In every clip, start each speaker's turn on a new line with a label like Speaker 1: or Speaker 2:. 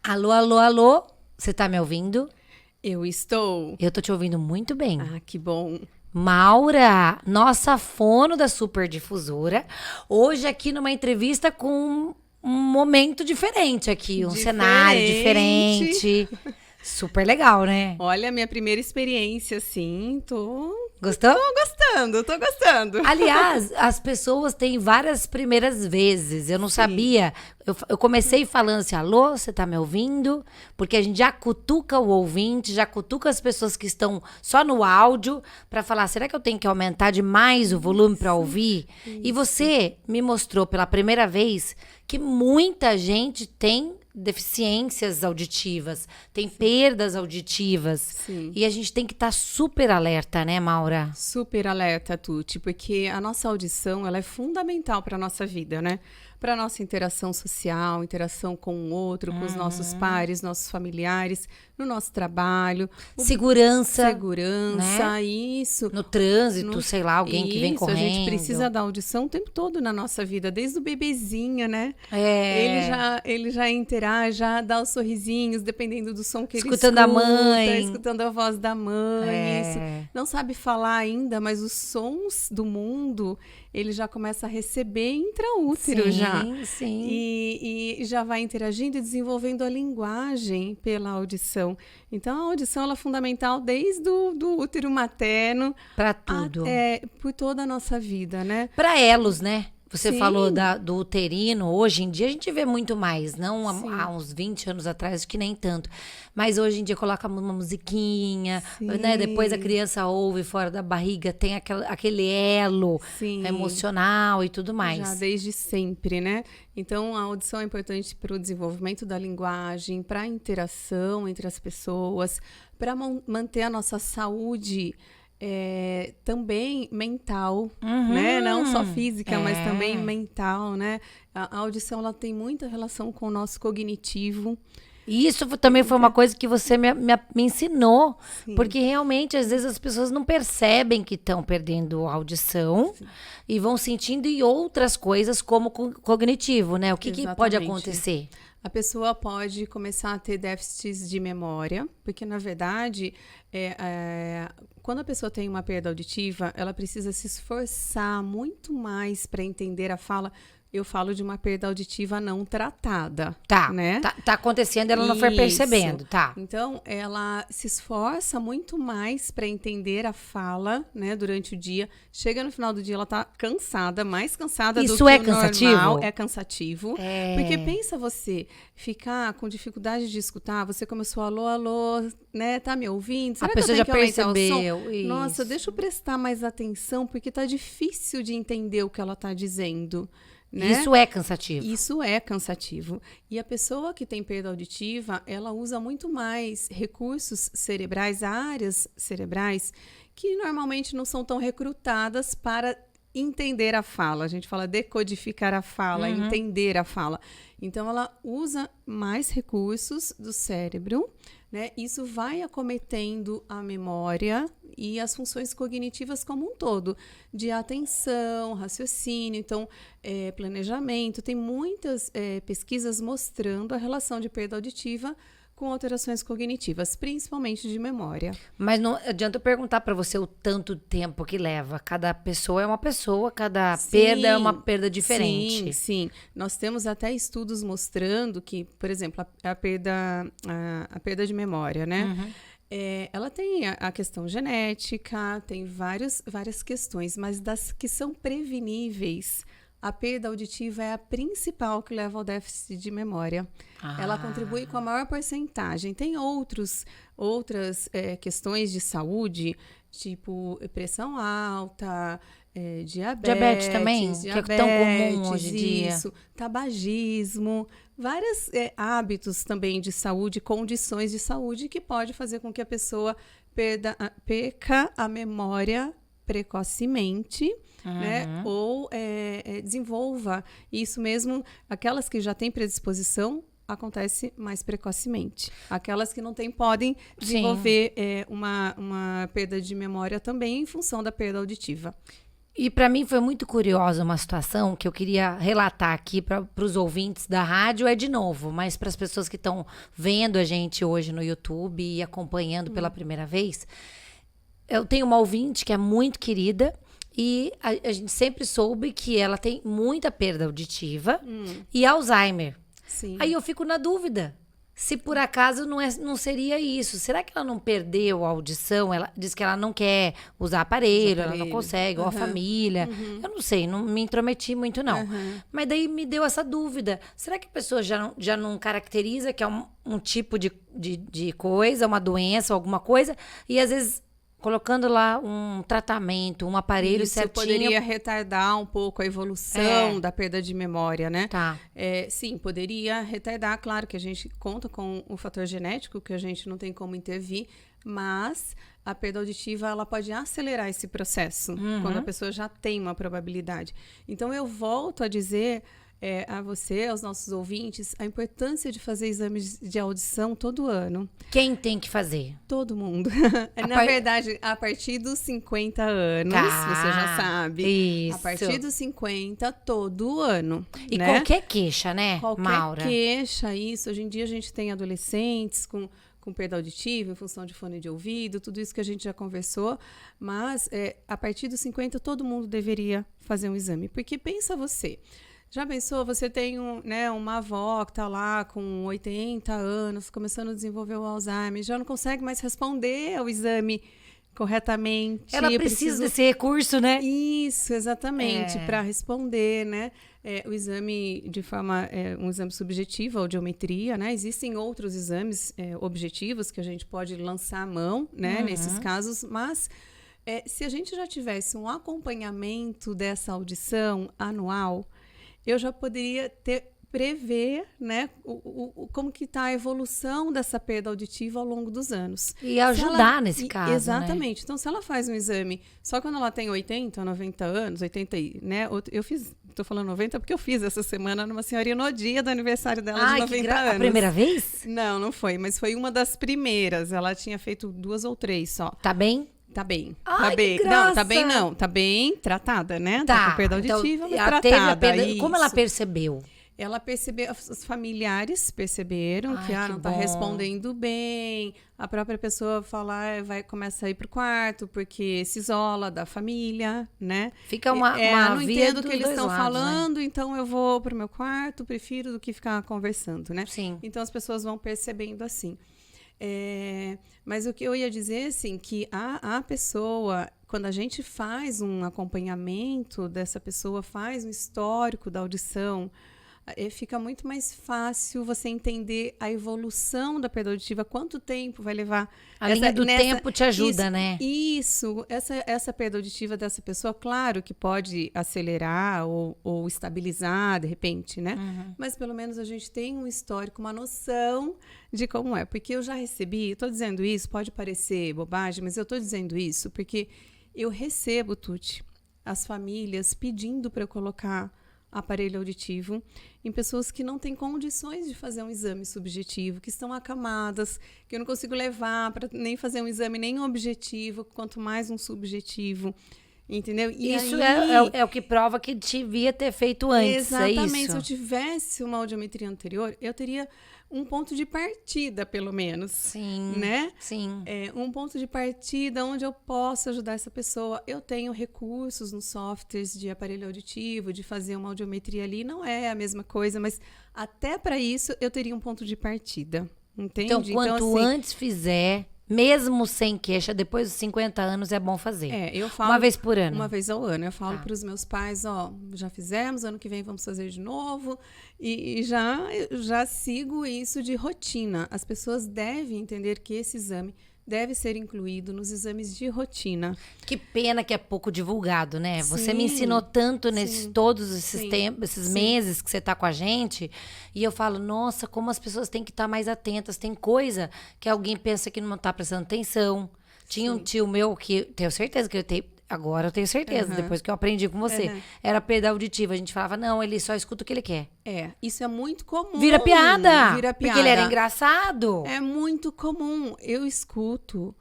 Speaker 1: Alô, alô, alô, você tá me ouvindo?
Speaker 2: Eu estou.
Speaker 1: Eu tô te ouvindo muito bem.
Speaker 2: Ah, que bom.
Speaker 1: Maura, nossa fono da Superdifusora, hoje aqui numa entrevista com um momento diferente aqui, um cenário
Speaker 2: Diferente.
Speaker 1: diferente. Super legal, né?
Speaker 2: Olha, minha primeira experiência, sim. Tô
Speaker 1: Gostou?
Speaker 2: gostando, tô gostando.
Speaker 1: Aliás, as pessoas têm várias primeiras vezes. Eu não
Speaker 2: Sim,
Speaker 1: sabia. Eu comecei falando assim: alô, você tá me ouvindo? Porque a gente já cutuca o ouvinte, já cutuca as pessoas que estão só no áudio para falar: será que eu tenho que aumentar demais o volume para ouvir? E
Speaker 2: isso.
Speaker 1: você me mostrou pela primeira vez que muita gente tem deficiências auditivas, tem perdas auditivas.
Speaker 2: Sim.
Speaker 1: E a gente tem que estar super alerta, né, Maura?
Speaker 2: Super alerta, Tuti, porque a nossa audição, ela é fundamental para a nossa vida, né? Para a nossa interação social, interação com o outro, com os nossos pares, nossos familiares, no nosso trabalho.
Speaker 1: Segurança, né?
Speaker 2: Segurança, isso.
Speaker 1: No trânsito, sei lá, alguém que vem
Speaker 2: Isso, a gente precisa
Speaker 1: correndo.
Speaker 2: da audição o tempo todo na nossa vida, desde o bebezinho, né?
Speaker 1: É,
Speaker 2: Ele já interage, já dá os sorrisinhos, dependendo do som que ele
Speaker 1: escutando a mãe.
Speaker 2: escutando a voz da mãe, isso.
Speaker 1: É,
Speaker 2: Não sabe falar ainda, mas os sons do mundo, ele já começa a receber intraútero já.
Speaker 1: sim, sim.
Speaker 2: E já vai interagindo e desenvolvendo a linguagem pela audição. Então, a audição ela é fundamental desde o do útero materno
Speaker 1: Pra tudo.
Speaker 2: até por toda a nossa vida, né?
Speaker 1: Pra elos, né? Você falou
Speaker 2: Sim,
Speaker 1: do uterino, hoje em dia a gente vê muito mais, não há
Speaker 2: sim,
Speaker 1: uns 20 anos atrás, acho que nem tanto. Mas hoje em dia coloca uma musiquinha, né? Depois a
Speaker 2: sim,
Speaker 1: criança ouve fora da barriga, tem aquele elo
Speaker 2: sim.
Speaker 1: emocional e tudo
Speaker 2: Já
Speaker 1: mais.
Speaker 2: desde sempre, né? Então, a audição é importante para o desenvolvimento da linguagem, para a interação entre as pessoas, para manter a nossa saúde também mental, né? Não só
Speaker 1: Uhum,
Speaker 2: física, mas também
Speaker 1: é.
Speaker 2: mental, né? A audição ela tem muita relação com o nosso cognitivo.
Speaker 1: E isso também foi uma
Speaker 2: Então,
Speaker 1: coisa que você me ensinou,
Speaker 2: sim,
Speaker 1: porque realmente às vezes as pessoas não percebem que estão perdendo a audição
Speaker 2: sim,
Speaker 1: e vão sentindo e outras coisas como cognitivo, né? O que pode
Speaker 2: exatamente.
Speaker 1: acontecer?
Speaker 2: A pessoa pode começar a ter déficits de memória, porque, na verdade, quando a pessoa tem uma perda auditiva, ela precisa se esforçar muito mais para entender a fala. Eu falo de uma perda auditiva não tratada, né?
Speaker 1: Tá acontecendo, ela não foi
Speaker 2: Isso.
Speaker 1: percebendo, tá?
Speaker 2: Então, ela se esforça muito mais para entender a fala, né, durante o dia. Chega no final do dia, ela tá cansada, mais cansada do
Speaker 1: Isso
Speaker 2: que
Speaker 1: é
Speaker 2: o normal.
Speaker 1: cansativo?
Speaker 2: É cansativo. Porque
Speaker 1: É.
Speaker 2: pensa você ficar com dificuldade de escutar, você começou alô, alô, né, tá me ouvindo?
Speaker 1: A
Speaker 2: Será que eu
Speaker 1: pessoa
Speaker 2: tenho
Speaker 1: já
Speaker 2: que aumentar o som?
Speaker 1: percebeu
Speaker 2: Nossa,
Speaker 1: isso.
Speaker 2: deixa eu prestar mais atenção, porque tá difícil de entender o que ela tá dizendo, né?
Speaker 1: Isso é cansativo.
Speaker 2: Isso é cansativo. E a pessoa que tem perda auditiva, ela usa muito mais recursos cerebrais, áreas cerebrais, que normalmente não são tão recrutadas para entender a fala. A gente fala decodificar a fala,
Speaker 1: Uhum.
Speaker 2: entender a fala. Então, ela usa mais recursos do cérebro, né? Isso vai acometendo a memória e as funções cognitivas como um todo, de atenção, raciocínio, então, planejamento. Tem muitas pesquisas mostrando a relação de perda auditiva com alterações cognitivas, principalmente de memória.
Speaker 1: Mas não adianta eu perguntar pra você o tanto tempo que leva. Cada pessoa é uma pessoa, cada perda é uma
Speaker 2: Sim,
Speaker 1: perda
Speaker 2: sim,
Speaker 1: diferente.
Speaker 2: sim. Nós temos até estudos mostrando que, por exemplo, a perda de memória, né?
Speaker 1: Uhum.
Speaker 2: Ela tem a questão genética, tem várias questões, mas das que são preveníveis, a perda auditiva é a principal que leva ao déficit de memória. Ela contribui com a
Speaker 1: Ah.
Speaker 2: maior porcentagem. Tem outras questões de saúde, tipo pressão alta,
Speaker 1: Diabetes também, que é tão comum hoje
Speaker 2: diabetes,
Speaker 1: em dia.
Speaker 2: isso, tabagismo, vários hábitos também de saúde, condições de saúde que pode fazer com que a pessoa perca a memória precocemente, né?
Speaker 1: Uhum.
Speaker 2: Ou desenvolva isso mesmo, aquelas que já têm predisposição acontece mais precocemente. Aquelas que não têm podem
Speaker 1: Sim.
Speaker 2: desenvolver uma perda de memória também em função da perda auditiva.
Speaker 1: E para mim foi muito curiosa uma situação que eu queria relatar aqui para os ouvintes da rádio, de novo, mas para as pessoas que estão vendo a gente hoje no YouTube e acompanhando pela primeira vez. Eu tenho uma ouvinte que é muito querida e a gente sempre soube que ela tem muita perda auditiva e Alzheimer.
Speaker 2: Sim.
Speaker 1: Aí eu fico na dúvida. Se por acaso não seria isso. Será que ela não perdeu a audição? Ela diz que ela não quer usar aparelho, ela não consegue, ou a família. Eu não sei, não me intrometi muito, não. Mas daí me deu essa dúvida. Será que a pessoa já não caracteriza que é um tipo de coisa, uma doença, alguma coisa, e às vezes colocando lá um tratamento, um aparelho
Speaker 2: Isso
Speaker 1: certinho...
Speaker 2: poderia retardar um pouco a evolução da perda de memória, né?
Speaker 1: Tá.
Speaker 2: Sim, poderia retardar. Claro que a gente conta com o fator genético, que a gente não tem como intervir, mas a perda auditiva ela pode acelerar esse processo, quando a pessoa já tem uma probabilidade. Então, eu volto a dizer... a você, aos nossos ouvintes, a importância de fazer exames de audição todo ano.
Speaker 1: Quem tem que fazer?
Speaker 2: Todo mundo. Na verdade, a partir dos 50 anos, você já sabe.
Speaker 1: Isso.
Speaker 2: A partir dos 50, todo ano.
Speaker 1: E
Speaker 2: né?
Speaker 1: qualquer queixa, né,
Speaker 2: Qualquer
Speaker 1: Maura?
Speaker 2: queixa, isso. Hoje em dia a gente tem adolescentes com perda auditiva, em função de fone de ouvido, tudo isso que a gente já conversou. Mas, a partir dos 50, todo mundo deveria fazer um exame. Porque pensa você... Já pensou, você tem uma avó que está lá com 80 anos, começando a desenvolver o Alzheimer, já não consegue mais responder ao exame corretamente.
Speaker 1: Ela precisa desse recurso, né?
Speaker 2: Isso, exatamente, para responder, né? O exame de forma, um exame subjetivo, a audiometria, né? Existem outros exames objetivos que a gente pode lançar a mão, né? Nesses casos, mas... se a gente já tivesse um acompanhamento dessa audição anual, eu já poderia prever, né, como que está a evolução dessa perda auditiva ao longo dos anos.
Speaker 1: E ajudar nesse caso,
Speaker 2: exatamente.
Speaker 1: né?
Speaker 2: Então, se ela faz um exame só quando ela tem 80, 90 anos, 80, né? Eu fiz, estou falando 90 porque eu fiz essa semana numa senhorinha no dia do aniversário dela de 90 anos.
Speaker 1: A primeira vez?
Speaker 2: Não foi, mas foi uma das primeiras. Ela tinha feito 2 ou 3 só.
Speaker 1: Tá bem?
Speaker 2: Tá bem.
Speaker 1: Ai,
Speaker 2: tá bem.
Speaker 1: que graça.
Speaker 2: Não, tá bem não. Tá bem tratada, né? Tá com perda auditiva,
Speaker 1: então,
Speaker 2: mas
Speaker 1: ela
Speaker 2: tratada.
Speaker 1: teve como ela percebeu?
Speaker 2: Ela percebeu, os familiares perceberam que não tá respondendo bem. A própria pessoa começa a ir pro quarto porque se isola da família, né?
Speaker 1: Fica uma
Speaker 2: não
Speaker 1: via
Speaker 2: entendo o que eles estão falando,
Speaker 1: né?
Speaker 2: Então eu vou pro meu quarto, prefiro do que ficar conversando, né?
Speaker 1: Sim.
Speaker 2: Então as pessoas vão percebendo assim. Mas o que eu ia dizer, assim, que a pessoa, quando a gente faz um acompanhamento dessa pessoa, faz um histórico da audição, fica muito mais fácil você entender a evolução da perda auditiva, quanto tempo vai levar.
Speaker 1: A linha do tempo te ajuda, né?
Speaker 2: Isso, essa perda auditiva dessa pessoa, claro que pode acelerar ou estabilizar de repente, né? Mas pelo menos a gente tem um histórico, uma noção de como é. Porque eu já recebi, estou dizendo isso, pode parecer bobagem, mas eu estou dizendo isso porque eu recebo, Tuti, as famílias pedindo para eu colocar aparelho auditivo em pessoas que não têm condições de fazer um exame subjetivo, que estão acamadas, que eu não consigo levar para nem fazer um exame nem objetivo, quanto mais um subjetivo, entendeu? E
Speaker 1: isso
Speaker 2: aí,
Speaker 1: é o que prova que devia ter feito antes,
Speaker 2: exatamente,
Speaker 1: isso?
Speaker 2: se eu tivesse uma audiometria anterior, eu teria um ponto de partida, pelo menos.
Speaker 1: Sim,
Speaker 2: né?
Speaker 1: Sim.
Speaker 2: Um ponto de partida onde eu possa ajudar essa pessoa. Eu tenho recursos nos softwares de aparelho auditivo, de fazer uma audiometria ali. Não é a mesma coisa, mas até para isso eu teria um ponto de partida. Entende?
Speaker 1: Então, quanto antes fizer... Mesmo sem queixa, depois dos 50 anos é bom fazer.
Speaker 2: Eu falo
Speaker 1: uma vez por ano.
Speaker 2: Uma vez ao ano. Eu falo para os meus pais, já fizemos, ano que vem vamos fazer de novo. E já sigo isso de rotina. As pessoas devem entender que esse exame deve ser incluído nos exames de rotina.
Speaker 1: Que pena que é pouco divulgado, né?
Speaker 2: Sim,
Speaker 1: você me ensinou tanto todos esses
Speaker 2: sim,
Speaker 1: tempos, esses meses que você tá com a gente. E eu falo, nossa, como as pessoas têm que estar mais atentas. Tem coisa que alguém pensa que não tá prestando atenção. Tinha um tio meu que, tenho certeza que agora eu tenho certeza, depois que eu aprendi com você. Era perda auditiva. A gente falava, não, ele só escuta o que ele quer.
Speaker 2: Isso é muito comum.
Speaker 1: Vira piada. Porque ele era engraçado.
Speaker 2: É muito comum. Eu escuto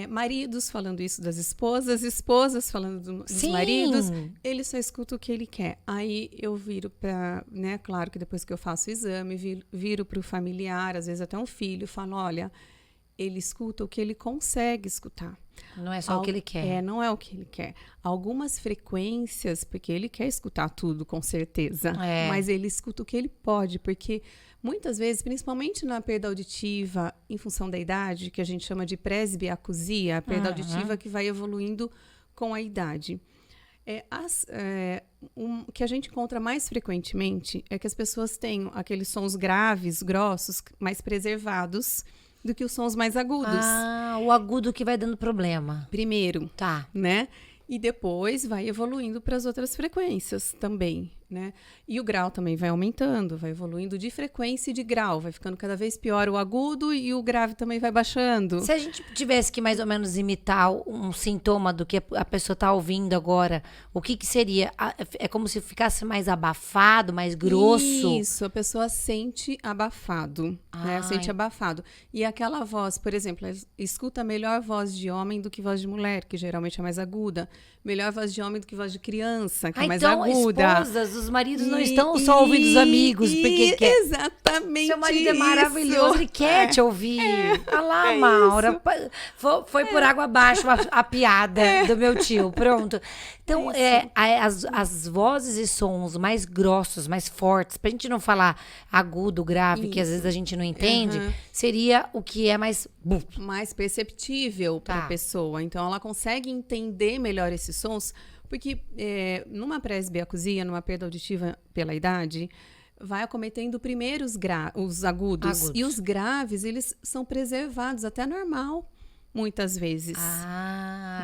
Speaker 2: Maridos falando isso das esposas, esposas falando dos
Speaker 1: Sim.
Speaker 2: maridos, ele só escuta o que ele quer. Aí eu viro para, né, claro que depois que eu faço o exame, viro para o familiar, às vezes até um filho, e falo, olha, ele escuta o que ele consegue escutar.
Speaker 1: Não é só o que ele quer.
Speaker 2: Não é o que ele quer. Algumas frequências, porque ele quer escutar tudo, com certeza. Mas ele escuta o que ele pode, porque muitas vezes, principalmente na perda auditiva, em função da idade, que a gente chama de presbiacusia, a perda auditiva que vai evoluindo com a idade. O que a gente encontra mais frequentemente é que as pessoas têm aqueles sons graves, grossos, mais preservados do que os sons mais agudos.
Speaker 1: O agudo que vai dando problema.
Speaker 2: Primeiro,
Speaker 1: Tá.
Speaker 2: né? E depois vai evoluindo para as outras frequências também, né? E o grau também vai aumentando, vai evoluindo de frequência e de grau, vai ficando cada vez pior o agudo e o grave também vai baixando.
Speaker 1: Se a gente tivesse que mais ou menos imitar um sintoma do que a pessoa está ouvindo agora, o que seria? É como se ficasse mais abafado, mais grosso?
Speaker 2: Isso, a pessoa sente abafado, né? Sente abafado. E aquela voz, por exemplo, escuta melhor voz de homem do que voz de mulher, que geralmente é mais aguda. Melhor voz de homem do que voz de criança, que é mais
Speaker 1: então,
Speaker 2: aguda.
Speaker 1: Esposas, os maridos não estão só ouvindo os amigos, porque quer.
Speaker 2: Exatamente.
Speaker 1: Seu marido é maravilhoso, ele quer te ouvir. Olha lá, Maura. Foi por água abaixo a piada do meu tio. Pronto. Então, as vozes e sons mais grossos, mais fortes, pra gente não falar agudo, grave, que às vezes a gente não entende, seria o que é mais
Speaker 2: perceptível para a pessoa. Então, ela consegue entender melhor esses sons, porque numa presbiacusia, numa perda auditiva pela idade, vai acometendo primeiro os agudos. E os graves, eles são preservados até normal, muitas vezes.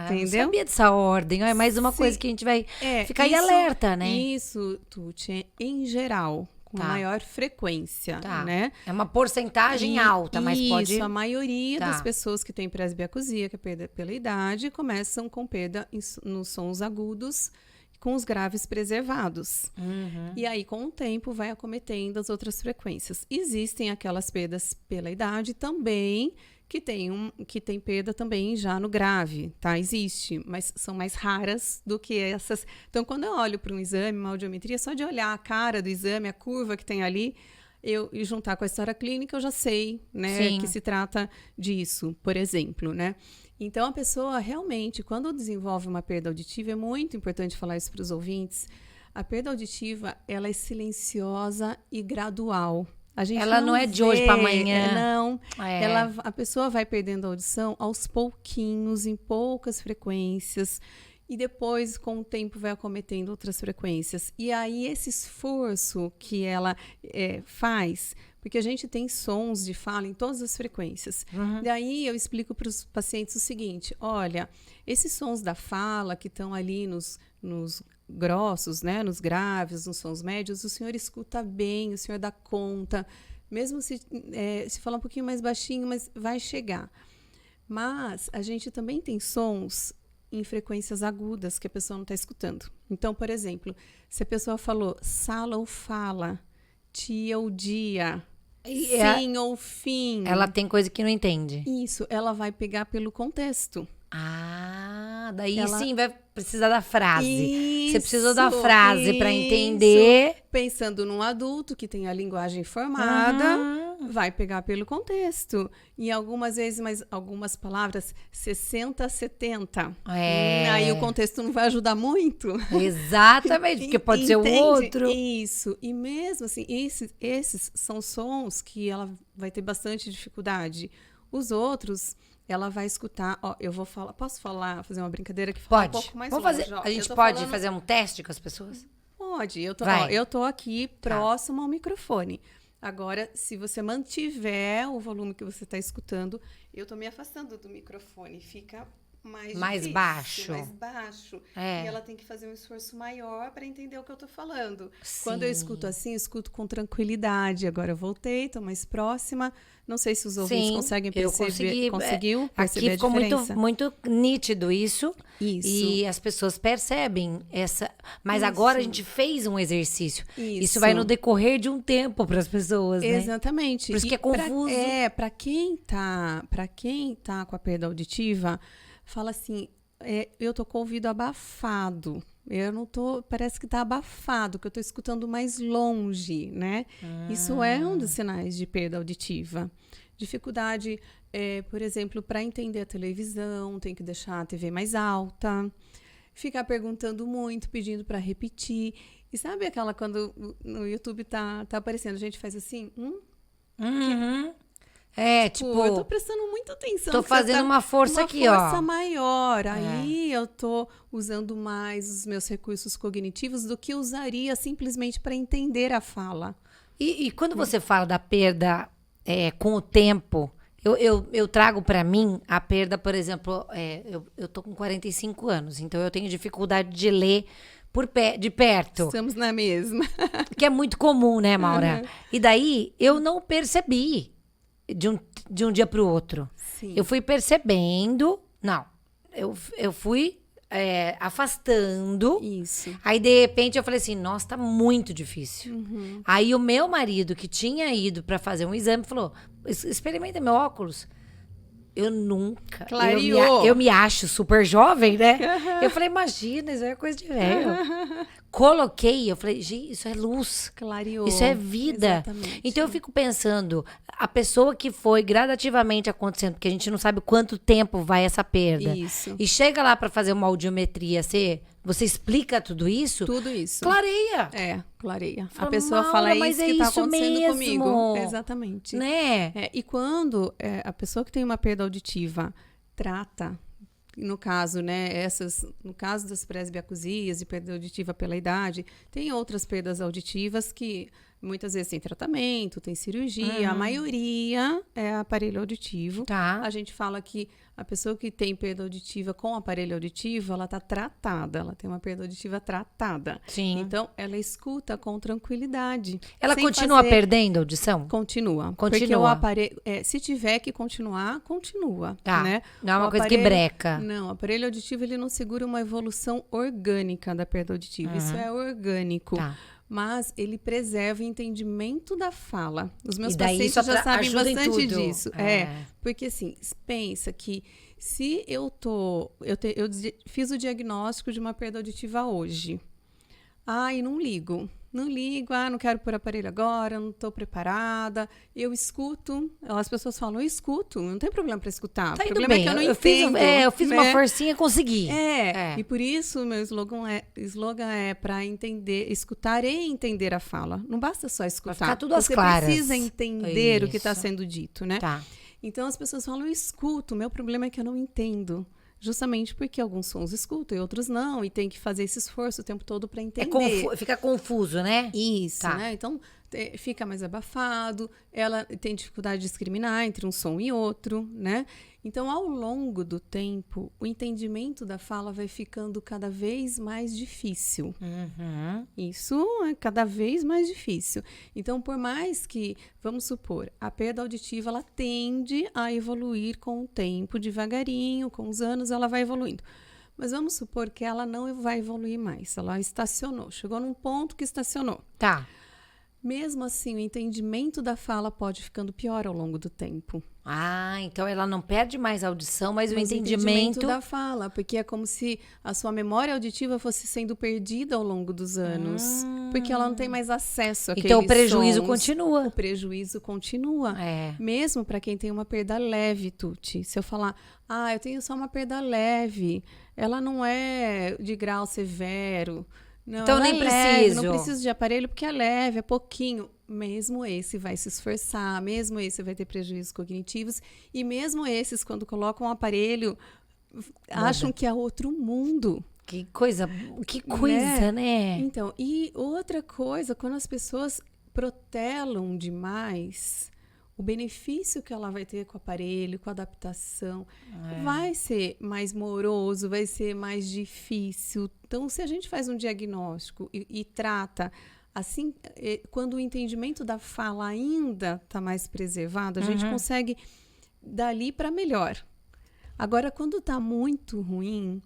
Speaker 2: Entendeu?
Speaker 1: Eu não sabia dessa ordem. É mais uma coisa que a gente vai ficar aí alerta, né?
Speaker 2: Isso, Tuti, em geral, com maior frequência, né?
Speaker 1: É uma porcentagem alta, mas pode...
Speaker 2: Isso, a maioria das pessoas que têm presbiacusia, que é perda pela idade, começam com perda nos sons agudos, com os graves preservados. E aí, com o tempo, vai acometendo as outras frequências. Existem aquelas perdas pela idade também, que tem perda também já no grave, tá? Existe, mas são mais raras do que essas. Então, quando eu olho para um exame, uma audiometria, só de olhar a cara do exame, a curva que tem ali, e juntar com a história clínica, eu já sei, né, que se trata disso, por exemplo, né? Então, a pessoa realmente, quando desenvolve uma perda auditiva, é muito importante falar isso para os ouvintes, a perda auditiva, ela é silenciosa e gradual. Ela não é de hoje para amanhã. Não. A pessoa vai perdendo a audição aos pouquinhos, em poucas frequências, e depois, com o tempo, vai acometendo outras frequências. E aí, esse esforço que ela faz, porque a gente tem sons de fala em todas as frequências. Daí, eu explico para os pacientes o seguinte, olha, esses sons da fala que estão ali nos grossos, né, nos graves, nos sons médios, o senhor escuta bem, o senhor dá conta, mesmo se falar um pouquinho mais baixinho, mas vai chegar. Mas a gente também tem sons em frequências agudas que a pessoa não está escutando. Então, por exemplo, se a pessoa falou sala ou fala, tia ou dia, sim ou fim.
Speaker 1: Ela tem coisa que não entende.
Speaker 2: Isso, ela vai pegar pelo contexto.
Speaker 1: Daí sim vai precisar da frase. Você precisou da frase para entender.
Speaker 2: Pensando num adulto que tem a linguagem formada, vai pegar pelo contexto. E algumas vezes, mas algumas palavras, 60, 70. Aí o contexto não vai ajudar muito.
Speaker 1: Exatamente, porque pode ser o outro.
Speaker 2: Isso. E mesmo assim, esses são sons que ela vai ter bastante dificuldade. Os outros, ela vai escutar. Eu vou falar. Posso fazer uma brincadeira que fala um pouco mais longe?
Speaker 1: A gente pode fazer um teste com as pessoas?
Speaker 2: Pode. Eu tô aqui próximo ao microfone. Agora, se você mantiver o volume que você está escutando, eu tô me afastando do microfone. Fica
Speaker 1: mais
Speaker 2: difícil,
Speaker 1: baixo.
Speaker 2: mais baixo.
Speaker 1: É.
Speaker 2: E ela tem que fazer um esforço maior para entender o que eu tô falando.
Speaker 1: Sim.
Speaker 2: Quando eu escuto assim, eu escuto com tranquilidade. Agora eu voltei, tô mais próxima. Não sei se os ouvintes
Speaker 1: Sim,
Speaker 2: conseguem
Speaker 1: eu
Speaker 2: perceber. Conseguiu perceber
Speaker 1: aqui ficou
Speaker 2: a diferença?
Speaker 1: muito nítido isso.
Speaker 2: Isso.
Speaker 1: E as pessoas percebem essa. Mas agora a gente fez um exercício. Isso vai no decorrer de um tempo para as pessoas, né?
Speaker 2: Exatamente.
Speaker 1: Por isso que é confuso.
Speaker 2: Para quem tá com a perda auditiva, fala assim, eu tô com o ouvido abafado. Eu não tô, parece que tá abafado, que eu tô escutando mais longe, né? Isso é um dos sinais de perda auditiva. Dificuldade, por exemplo, para entender a televisão, tem que deixar a TV mais alta, ficar perguntando muito, pedindo para repetir. E sabe aquela quando no YouTube tá aparecendo, a gente faz assim,
Speaker 1: Uhum. Tipo,
Speaker 2: eu tô prestando muita atenção.
Speaker 1: tô fazendo uma força aqui, ó.
Speaker 2: Uma força maior. Aí eu tô usando mais os meus recursos cognitivos do que usaria simplesmente para entender a fala.
Speaker 1: E quando você fala da perda com o tempo, eu trago para mim a perda, por exemplo, eu tô com 45 anos, então eu tenho dificuldade de ler de perto.
Speaker 2: Estamos na mesma.
Speaker 1: Que é muito comum, né, Maura? E daí eu não percebi de um dia para o outro.
Speaker 2: Sim.
Speaker 1: Eu fui percebendo. Não, eu fui afastando.
Speaker 2: Isso.
Speaker 1: Aí, de repente, eu falei assim, nossa, tá muito difícil. Aí o meu marido, que tinha ido para fazer um exame, falou, experimenta meu óculos. Eu nunca.
Speaker 2: Clareou.
Speaker 1: Eu me acho super jovem, né? Eu falei, imagina, isso é coisa de velho. Coloquei, eu falei, gente, isso é luz.
Speaker 2: Clareou.
Speaker 1: Isso é vida.
Speaker 2: Exatamente.
Speaker 1: Então eu fico pensando, a pessoa que foi gradativamente acontecendo, porque a gente não sabe quanto tempo vai essa perda.
Speaker 2: Isso.
Speaker 1: E chega lá para fazer uma audiometria, você explica tudo isso?
Speaker 2: Tudo isso.
Speaker 1: Clareia.
Speaker 2: Clareia.
Speaker 1: Fala,
Speaker 2: a pessoa
Speaker 1: Maura,
Speaker 2: fala
Speaker 1: mas
Speaker 2: isso
Speaker 1: é
Speaker 2: que tá
Speaker 1: isso
Speaker 2: acontecendo
Speaker 1: mesmo.
Speaker 2: comigo. Exatamente.
Speaker 1: Né?
Speaker 2: E quando a pessoa que tem uma perda auditiva trata, no caso, né, no caso das presbiacusias e perda auditiva pela idade, tem outras perdas auditivas que muitas vezes tem tratamento, tem cirurgia, a maioria é aparelho auditivo.
Speaker 1: Tá.
Speaker 2: A gente fala que a pessoa que tem perda auditiva com aparelho auditivo, ela está tratada, ela tem uma perda auditiva tratada.
Speaker 1: Sim.
Speaker 2: Então, ela escuta com tranquilidade.
Speaker 1: Ela
Speaker 2: sem
Speaker 1: continua
Speaker 2: fazer-
Speaker 1: perdendo a audição?
Speaker 2: Continua.
Speaker 1: Continua.
Speaker 2: Porque o aparelho, se tiver que continuar, continua.
Speaker 1: Tá.
Speaker 2: Né?
Speaker 1: Não é uma
Speaker 2: O
Speaker 1: coisa que breca.
Speaker 2: Não, o aparelho auditivo ele não segura uma evolução orgânica da perda auditiva. Isso é orgânico.
Speaker 1: Tá.
Speaker 2: Mas ele preserva o entendimento da fala. Os meus
Speaker 1: E daí
Speaker 2: pacientes
Speaker 1: isso
Speaker 2: já sabem
Speaker 1: ajuda em
Speaker 2: bastante
Speaker 1: tudo.
Speaker 2: disso. Porque assim, pensa que se eu fiz o diagnóstico de uma perda auditiva hoje. E não ligo. Não ligo, não quero pôr aparelho agora, não estou preparada. Eu escuto. As pessoas falam, eu escuto, não tem problema para escutar.
Speaker 1: Tá
Speaker 2: O
Speaker 1: indo
Speaker 2: problema
Speaker 1: bem.
Speaker 2: é que eu não
Speaker 1: eu
Speaker 2: entendo.
Speaker 1: fiz
Speaker 2: né?
Speaker 1: uma forcinha e consegui.
Speaker 2: E por isso o meu slogan é para entender, escutar e entender a fala. Não basta só escutar.
Speaker 1: Vai ficar tudo às
Speaker 2: Você
Speaker 1: claras.
Speaker 2: precisa entender o que está
Speaker 1: Isso.
Speaker 2: sendo dito, né?
Speaker 1: Tá.
Speaker 2: Então as pessoas falam, eu escuto, o meu problema é que eu não entendo. Justamente porque alguns sons escutam e outros não, e tem que fazer esse esforço o tempo todo para entender.
Speaker 1: Fica confuso, né?
Speaker 2: Isso,
Speaker 1: Tá.
Speaker 2: né? Então, fica mais abafado, ela tem dificuldade de discriminar entre um som e outro, né? Então, ao longo do tempo, o entendimento da fala vai ficando cada vez mais difícil. Isso é cada vez mais difícil. Então, por mais que, vamos supor, a perda auditiva, ela tende a evoluir com o tempo, devagarinho, com os anos ela vai evoluindo. Mas vamos supor que ela não vai evoluir mais, ela estacionou, chegou num ponto que estacionou.
Speaker 1: Tá.
Speaker 2: Mesmo assim, o entendimento da fala pode ficando pior ao longo do tempo.
Speaker 1: Então ela não perde mais a audição, mas o
Speaker 2: Mas
Speaker 1: entendimento
Speaker 2: da fala, porque é como se a sua memória auditiva fosse sendo perdida ao longo dos anos, porque ela não tem mais acesso àqueles
Speaker 1: Então o prejuízo
Speaker 2: sons.
Speaker 1: continua.
Speaker 2: O prejuízo continua. Mesmo para quem tem uma perda leve, Tuti. Se eu falar, eu tenho só uma perda leve, ela não é de grau severo. Não,
Speaker 1: Então
Speaker 2: ela
Speaker 1: nem
Speaker 2: é leve,
Speaker 1: preciso.
Speaker 2: não preciso de aparelho porque é leve, é pouquinho. Mesmo esse vai se esforçar, mesmo esse vai ter prejuízos cognitivos. E mesmo esses, quando colocam um aparelho, acham que é outro mundo.
Speaker 1: Que coisa, né?
Speaker 2: Então, e outra coisa, quando as pessoas protelam demais o benefício que ela vai ter com o aparelho, com a adaptação, vai ser mais moroso, vai ser mais difícil. Então, se a gente faz um diagnóstico e trata assim, quando o entendimento da fala ainda está mais preservado, a gente consegue dali para melhor. Agora, quando está muito ruim,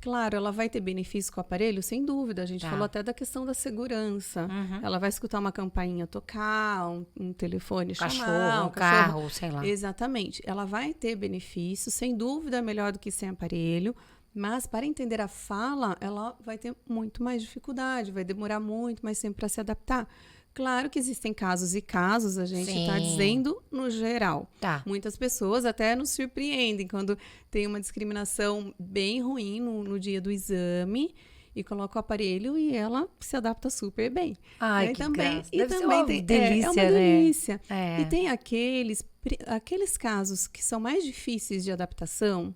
Speaker 2: claro, ela vai ter benefício com o aparelho, sem dúvida. A gente falou até da questão da segurança. Ela vai escutar uma campainha tocar, um telefone chamar,
Speaker 1: um carro, sei lá.
Speaker 2: Exatamente. Ela vai ter benefício, sem dúvida, melhor do que sem aparelho. Mas, para entender a fala, ela vai ter muito mais dificuldade, vai demorar muito mais tempo para se adaptar. Claro que existem casos e casos, a gente está dizendo no geral. Muitas pessoas até nos surpreendem quando tem uma discriminação bem ruim no dia do exame e coloca o aparelho e ela se adapta super bem.
Speaker 1: Ai, que graça.
Speaker 2: Deve
Speaker 1: ser uma delícia,
Speaker 2: é uma delícia.
Speaker 1: Né?
Speaker 2: E tem aqueles casos que são mais difíceis de adaptação,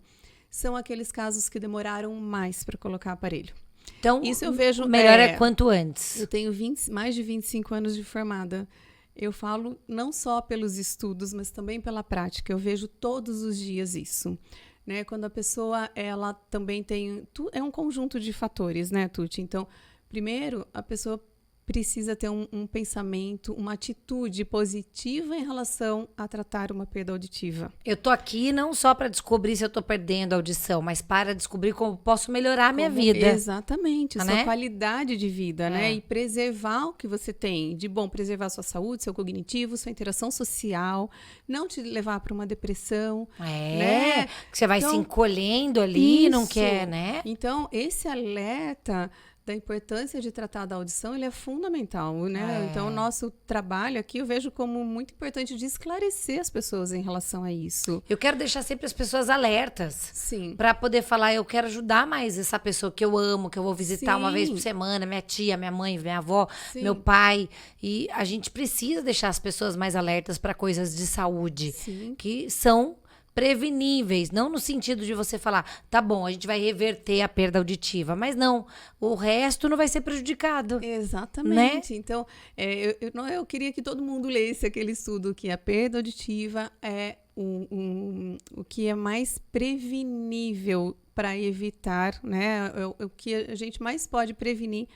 Speaker 2: são aqueles casos que demoraram mais para colocar aparelho.
Speaker 1: Então,
Speaker 2: isso eu vejo,
Speaker 1: melhor é quanto antes.
Speaker 2: Eu tenho mais de 25 anos de formada. Eu falo não só pelos estudos, mas também pela prática. Eu vejo todos os dias isso. Né? Quando a pessoa, ela também tem... É um conjunto de fatores, né, Tuti? Então, primeiro, a pessoa precisa ter um pensamento, uma atitude positiva em relação a tratar uma perda auditiva.
Speaker 1: Eu tô aqui não só para descobrir se eu tô perdendo a audição, mas para descobrir como posso melhorar a minha vida.
Speaker 2: Exatamente, a sua qualidade de vida, né? E preservar o que você tem de bom, preservar a sua saúde, seu cognitivo, sua interação social, não te levar para uma depressão. Né?
Speaker 1: Que você vai se encolhendo ali e não quer, né?
Speaker 2: Então, esse alerta da importância de tratar da audição, ele é fundamental, né? Então, o nosso trabalho aqui eu vejo como muito importante de esclarecer as pessoas em relação a isso.
Speaker 1: Eu quero deixar sempre as pessoas alertas.
Speaker 2: Sim.
Speaker 1: Para poder falar, eu quero ajudar mais essa pessoa que eu amo, que eu vou visitar uma vez por semana, minha tia, minha mãe, minha avó, meu pai. E a gente precisa deixar as pessoas mais alertas para coisas de saúde, que são preveníveis, não no sentido de você falar, tá bom, a gente vai reverter a perda auditiva, mas não, o resto não vai ser prejudicado.
Speaker 2: Exatamente.
Speaker 1: Né?
Speaker 2: Então, eu queria que todo mundo lesse aquele estudo que a perda auditiva é o que é mais prevenível para evitar, né? O que a gente mais pode prevenir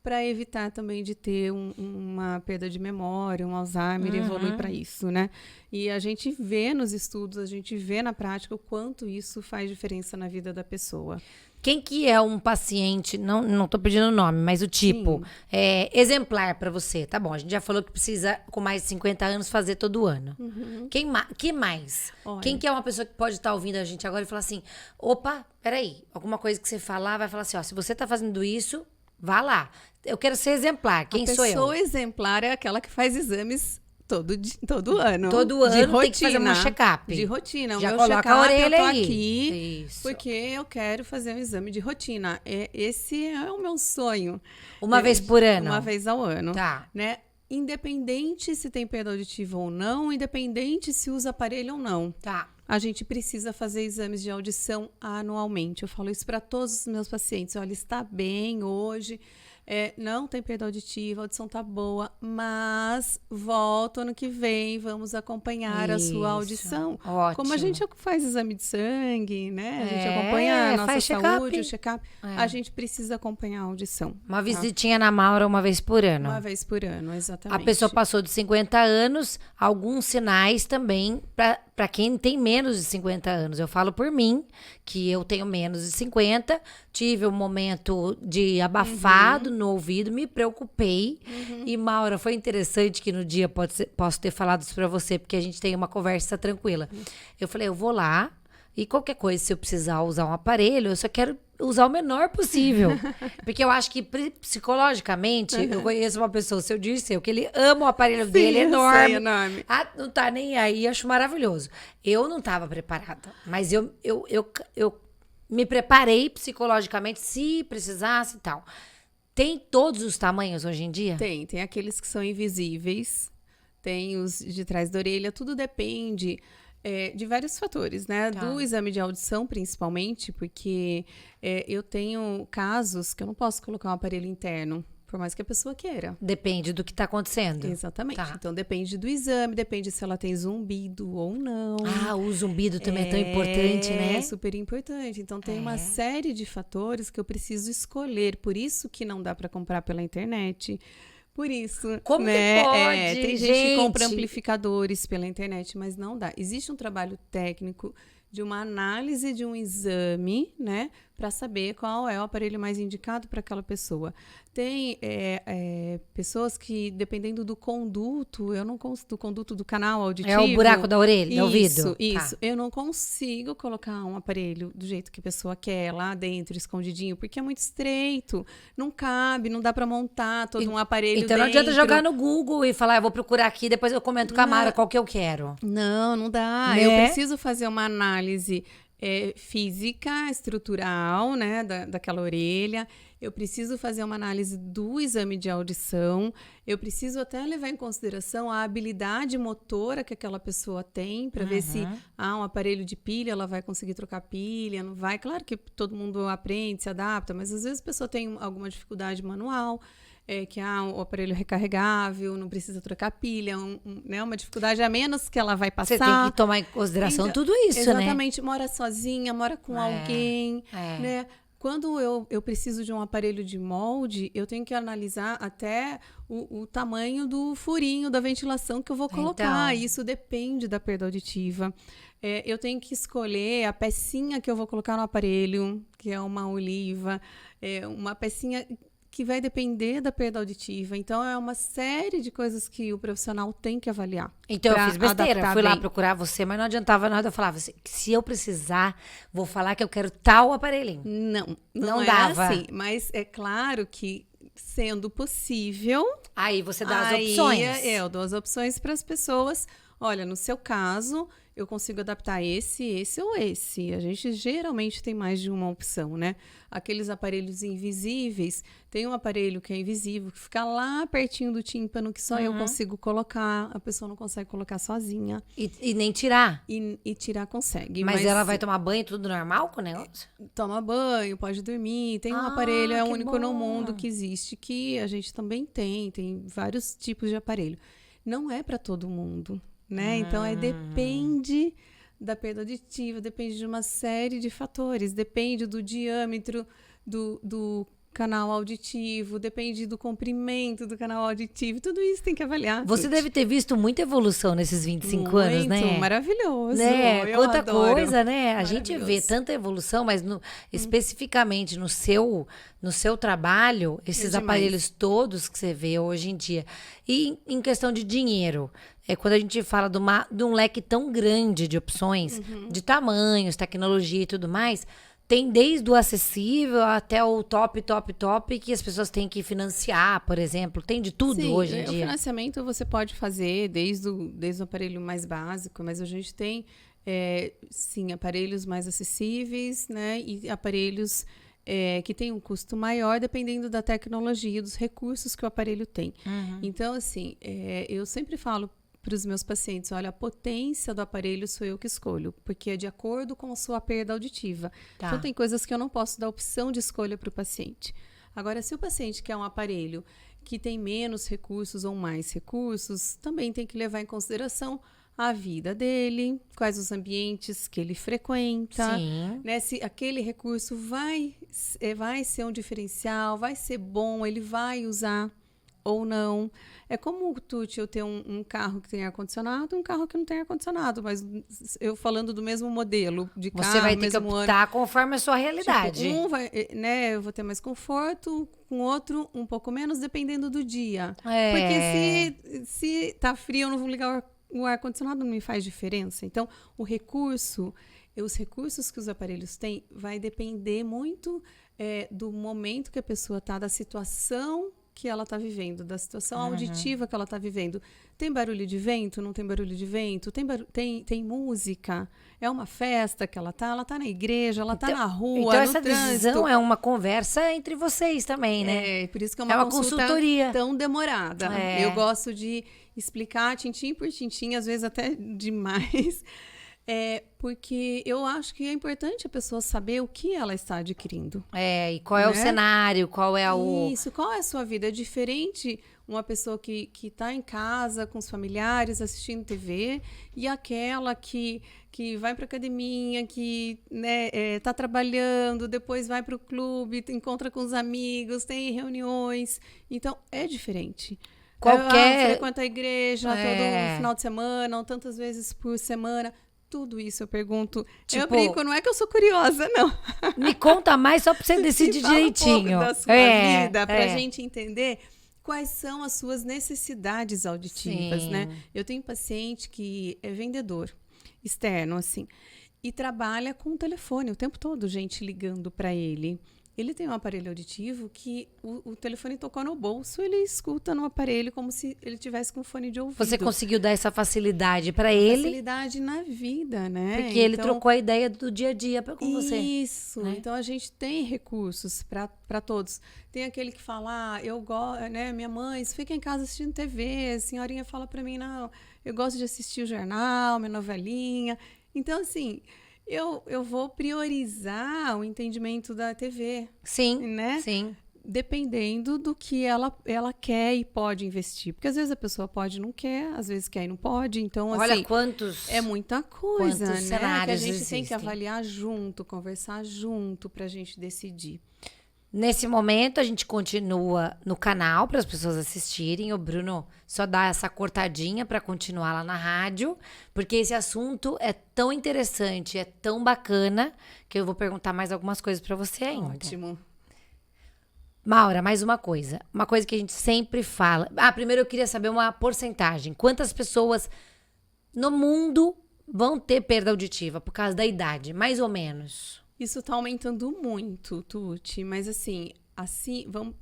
Speaker 2: para evitar também de ter uma perda de memória, um Alzheimer, evoluir para isso, né? E a gente vê nos estudos, a gente vê na prática o quanto isso faz diferença na vida da pessoa.
Speaker 1: Quem que é um paciente, não tô pedindo nome, mas o tipo, exemplar para você, tá bom, a gente já falou que precisa, com mais de 50 anos, fazer todo ano. Que mais?
Speaker 2: Olha,
Speaker 1: quem que é uma pessoa que pode estar ouvindo a gente agora e falar assim, opa, peraí, alguma coisa que você falar, vai falar assim, ó, se você tá fazendo isso, vá lá. Eu quero ser exemplar. Quem sou eu?
Speaker 2: A pessoa exemplar é aquela que faz exames todo ano.
Speaker 1: Todo ano
Speaker 2: rotina,
Speaker 1: tem que fazer uma check-up.
Speaker 2: De rotina.
Speaker 1: Já
Speaker 2: o meu
Speaker 1: coloca a orelha
Speaker 2: eu tô
Speaker 1: aí.
Speaker 2: Aqui
Speaker 1: Isso.
Speaker 2: porque eu quero fazer um exame de rotina. Esse é o meu sonho.
Speaker 1: Uma vez por ano?
Speaker 2: Uma vez ao ano.
Speaker 1: Tá.
Speaker 2: Né? Independente se tem perda auditiva ou não, independente se usa aparelho ou não.
Speaker 1: Tá.
Speaker 2: A gente precisa fazer exames de audição anualmente. Eu falo isso para todos os meus pacientes. Olha, está bem hoje, não tem perda auditiva, a audição tá boa, mas volta ano que vem, vamos acompanhar a sua audição.
Speaker 1: Ótimo.
Speaker 2: Como a gente faz exame de sangue, né? A gente acompanha a nossa saúde, o check-up. A gente precisa acompanhar a audição.
Speaker 1: Uma visitinha na Maura uma vez por ano.
Speaker 2: Uma vez por ano, exatamente.
Speaker 1: A pessoa passou de 50 anos, alguns sinais também para quem tem menos de 50 anos. Eu falo por mim, que eu tenho menos de 50, tive um momento de abafado no ouvido, me preocupei. E, Maura, foi interessante que no dia posso ter falado isso para você, porque a gente tem uma conversa tranquila. Eu falei, eu vou lá e qualquer coisa, se eu precisar usar um aparelho, eu só quero usar o menor possível. Porque eu acho que psicologicamente, eu conheço uma pessoa, seu dia e seu, que ele ama o aparelho dele, enorme.
Speaker 2: Sei, enorme.
Speaker 1: Não tá nem aí, acho maravilhoso. Eu não estava preparada, mas eu me preparei psicologicamente se precisasse e tal. Tem todos os tamanhos hoje em dia?
Speaker 2: Tem aqueles que são invisíveis, tem os de trás da orelha, tudo depende de vários fatores, né?
Speaker 1: Tá.
Speaker 2: Do exame de audição, principalmente, porque eu tenho casos que eu não posso colocar um aparelho interno, por mais que a pessoa queira.
Speaker 1: Depende do que está acontecendo.
Speaker 2: Exatamente.
Speaker 1: Tá.
Speaker 2: Então, depende do exame, depende se ela tem zumbido ou não.
Speaker 1: Ah, o zumbido também é tão importante, né?
Speaker 2: É super importante. Então, tem uma série de fatores que eu preciso escolher. Por isso que não dá para comprar pela internet. Por isso,
Speaker 1: Como
Speaker 2: né?
Speaker 1: que pode,
Speaker 2: Tem gente que compra amplificadores pela internet, mas não dá. Existe um trabalho técnico de uma análise de um exame, né, para saber qual é o aparelho mais indicado para aquela pessoa. Tem pessoas que, dependendo do conduto, do conduto do canal auditivo...
Speaker 1: É o buraco da orelha, do ouvido?
Speaker 2: Isso. Eu não consigo colocar um aparelho do jeito que a pessoa quer, lá dentro, escondidinho, porque é muito estreito, não cabe, não dá para montar todo um aparelho
Speaker 1: Então não
Speaker 2: dentro.
Speaker 1: adianta jogar no Google e falar, eu vou procurar aqui, depois eu comento com a Mara qual que eu quero.
Speaker 2: Não dá.
Speaker 1: Né?
Speaker 2: Eu preciso fazer uma análise física, estrutural, né, daquela orelha. Eu preciso fazer uma análise do exame de audição. Eu preciso até levar em consideração a habilidade motora que aquela pessoa tem, para ver se um aparelho de pilha, ela vai conseguir trocar pilha, não vai. Claro que todo mundo aprende, se adapta, mas às vezes a pessoa tem alguma dificuldade manual. Que o aparelho recarregável, não precisa trocar pilha, né, uma dificuldade a menos que ela vai passar.
Speaker 1: Você tem que tomar em consideração tudo isso,
Speaker 2: exatamente, né? Mora sozinha, mora com alguém, né? Quando eu preciso de um aparelho de molde, eu tenho que analisar até o tamanho do furinho da ventilação que eu vou colocar. Isso depende da perda auditiva. Eu tenho que escolher a pecinha que eu vou colocar no aparelho, que é uma oliva, uma pecinha que vai depender da perda auditiva. Então, é uma série de coisas que o profissional tem que avaliar.
Speaker 1: Então, eu fiz besteira. Fui lá procurar você, mas não adiantava nada. Eu falava, se eu precisar, vou falar que eu quero tal aparelhinho.
Speaker 2: Não
Speaker 1: dava.
Speaker 2: Assim, mas é claro que, sendo possível...
Speaker 1: Aí você dá as opções.
Speaker 2: Eu dou as opções para as pessoas. Olha, no seu caso, eu consigo adaptar esse ou esse. A gente geralmente tem mais de uma opção, né? Aqueles aparelhos invisíveis, tem um aparelho que é invisível, que fica lá pertinho do tímpano, que só eu consigo colocar, a pessoa não consegue colocar sozinha.
Speaker 1: E nem tirar?
Speaker 2: E tirar consegue.
Speaker 1: Mas ela vai tomar banho tudo normal com o negócio?
Speaker 2: Toma banho, pode dormir. Tem um aparelho, é o único no
Speaker 1: bom.
Speaker 2: mundo que existe, que a gente também tem vários tipos de aparelho. Não é para todo mundo, né? Então, depende da perda auditiva, depende de uma série de fatores, depende do diâmetro do canal auditivo, depende do comprimento do canal auditivo, tudo isso tem que avaliar.
Speaker 1: Você deve ter visto muita evolução nesses 25 anos, né?
Speaker 2: Muito, maravilhoso.
Speaker 1: Né?
Speaker 2: Quanta
Speaker 1: coisa, né? A gente vê tanta evolução, mas especificamente no seu trabalho, esses aparelhos todos que você vê hoje em dia. E em questão de dinheiro, quando a gente fala de um leque tão grande de opções, de tamanhos, tecnologia e tudo mais, tem desde o acessível até o top, que as pessoas têm que financiar, por exemplo. Tem de tudo hoje em dia.
Speaker 2: O financiamento você pode fazer desde o aparelho mais básico, mas a gente tem, sim, aparelhos mais acessíveis, né? E aparelhos que têm um custo maior, dependendo da tecnologia, dos recursos que o aparelho tem. Então, assim, eu sempre falo para os meus pacientes, olha, a potência do aparelho sou eu que escolho, porque é de acordo com a sua perda auditiva.
Speaker 1: Tá.
Speaker 2: Então, tem coisas que eu não posso dar opção de escolha para o paciente. Agora, se o paciente quer um aparelho que tem menos recursos ou mais recursos, também tem que levar em consideração a vida dele, quais os ambientes que ele frequenta, né? Se aquele recurso vai ser um diferencial, vai ser bom, ele vai usar ou não. É como o Tuti, eu ter um carro que tem ar-condicionado e um carro que não tem ar-condicionado, mas eu falando do mesmo modelo de carro,
Speaker 1: você vai ter que optar conforme a sua realidade.
Speaker 2: Tipo, eu vou ter mais conforto, com outro um pouco menos, dependendo do dia. Porque se tá frio, eu não vou ligar o ar-condicionado, não me faz diferença. Então, os recursos que os aparelhos têm vai depender muito do momento que a pessoa está, da situação que ela está vivendo, da situação auditiva que ela está vivendo. Tem barulho de vento? Não tem barulho de vento? Tem música? É uma festa que ela tá na igreja, ela tá na rua,
Speaker 1: então
Speaker 2: no
Speaker 1: essa
Speaker 2: trânsito.
Speaker 1: decisão é uma conversa entre vocês também, né?
Speaker 2: Por isso que é uma
Speaker 1: consultoria
Speaker 2: tão demorada. Eu gosto de explicar tintim por tintim, às vezes até demais. porque eu acho que é importante a pessoa saber o que ela está adquirindo.
Speaker 1: E qual é o
Speaker 2: Né?
Speaker 1: cenário, qual é o...
Speaker 2: Isso, qual é a sua vida? É diferente uma pessoa que está em casa com os familiares assistindo TV e aquela que vai para academia, que né, tá trabalhando, depois vai para o clube, encontra com os amigos, tem reuniões. Então, é diferente. Frequenta a igreja todo final de semana, ou tantas vezes por semana. Tudo isso eu pergunto. Eu brinco, não é que eu sou curiosa, não.
Speaker 1: Me conta mais só para você decidir direitinho.
Speaker 2: Um pouco da sua vida, para a gente entender quais são as suas necessidades auditivas,
Speaker 1: Sim.
Speaker 2: né? Eu tenho paciente que é vendedor externo, assim, e trabalha com o telefone o tempo todo, gente ligando para ele. Ele tem um aparelho auditivo que o telefone tocou no bolso, ele escuta no aparelho como se ele tivesse com fone de ouvido.
Speaker 1: Você conseguiu dar essa facilidade para ele?
Speaker 2: Facilidade na vida, né?
Speaker 1: Porque ele trocou a ideia do dia a dia com você.
Speaker 2: Isso. Né? Então, a gente tem recursos para todos. Tem aquele que fala, eu gosto, né? Minha mãe, você fica em casa assistindo TV, a senhorinha fala para mim, não, eu gosto de assistir o jornal, minha novelinha. Então, assim... Eu vou priorizar o entendimento da TV.
Speaker 1: Sim,
Speaker 2: né?
Speaker 1: Sim.
Speaker 2: Dependendo do que ela quer e pode investir. Porque às vezes a pessoa pode e não quer, às vezes quer e não pode. Então,
Speaker 1: olha
Speaker 2: assim,
Speaker 1: quantos...
Speaker 2: É muita coisa, né?
Speaker 1: cenários
Speaker 2: que a gente
Speaker 1: existem.
Speaker 2: tem que avaliar junto, conversar junto pra gente decidir.
Speaker 1: Nesse momento, a gente continua no canal para as pessoas assistirem. O Bruno só dá essa cortadinha para continuar lá na rádio, porque esse assunto é tão interessante, é tão bacana, que eu vou perguntar mais algumas coisas para você ainda.
Speaker 2: Ótimo.
Speaker 1: Maura, mais uma coisa. Uma coisa que a gente sempre fala. Primeiro eu queria saber uma porcentagem. Quantas pessoas no mundo vão ter perda auditiva por causa da idade? Mais ou menos.
Speaker 2: Isso está aumentando muito, Tuti, mas assim,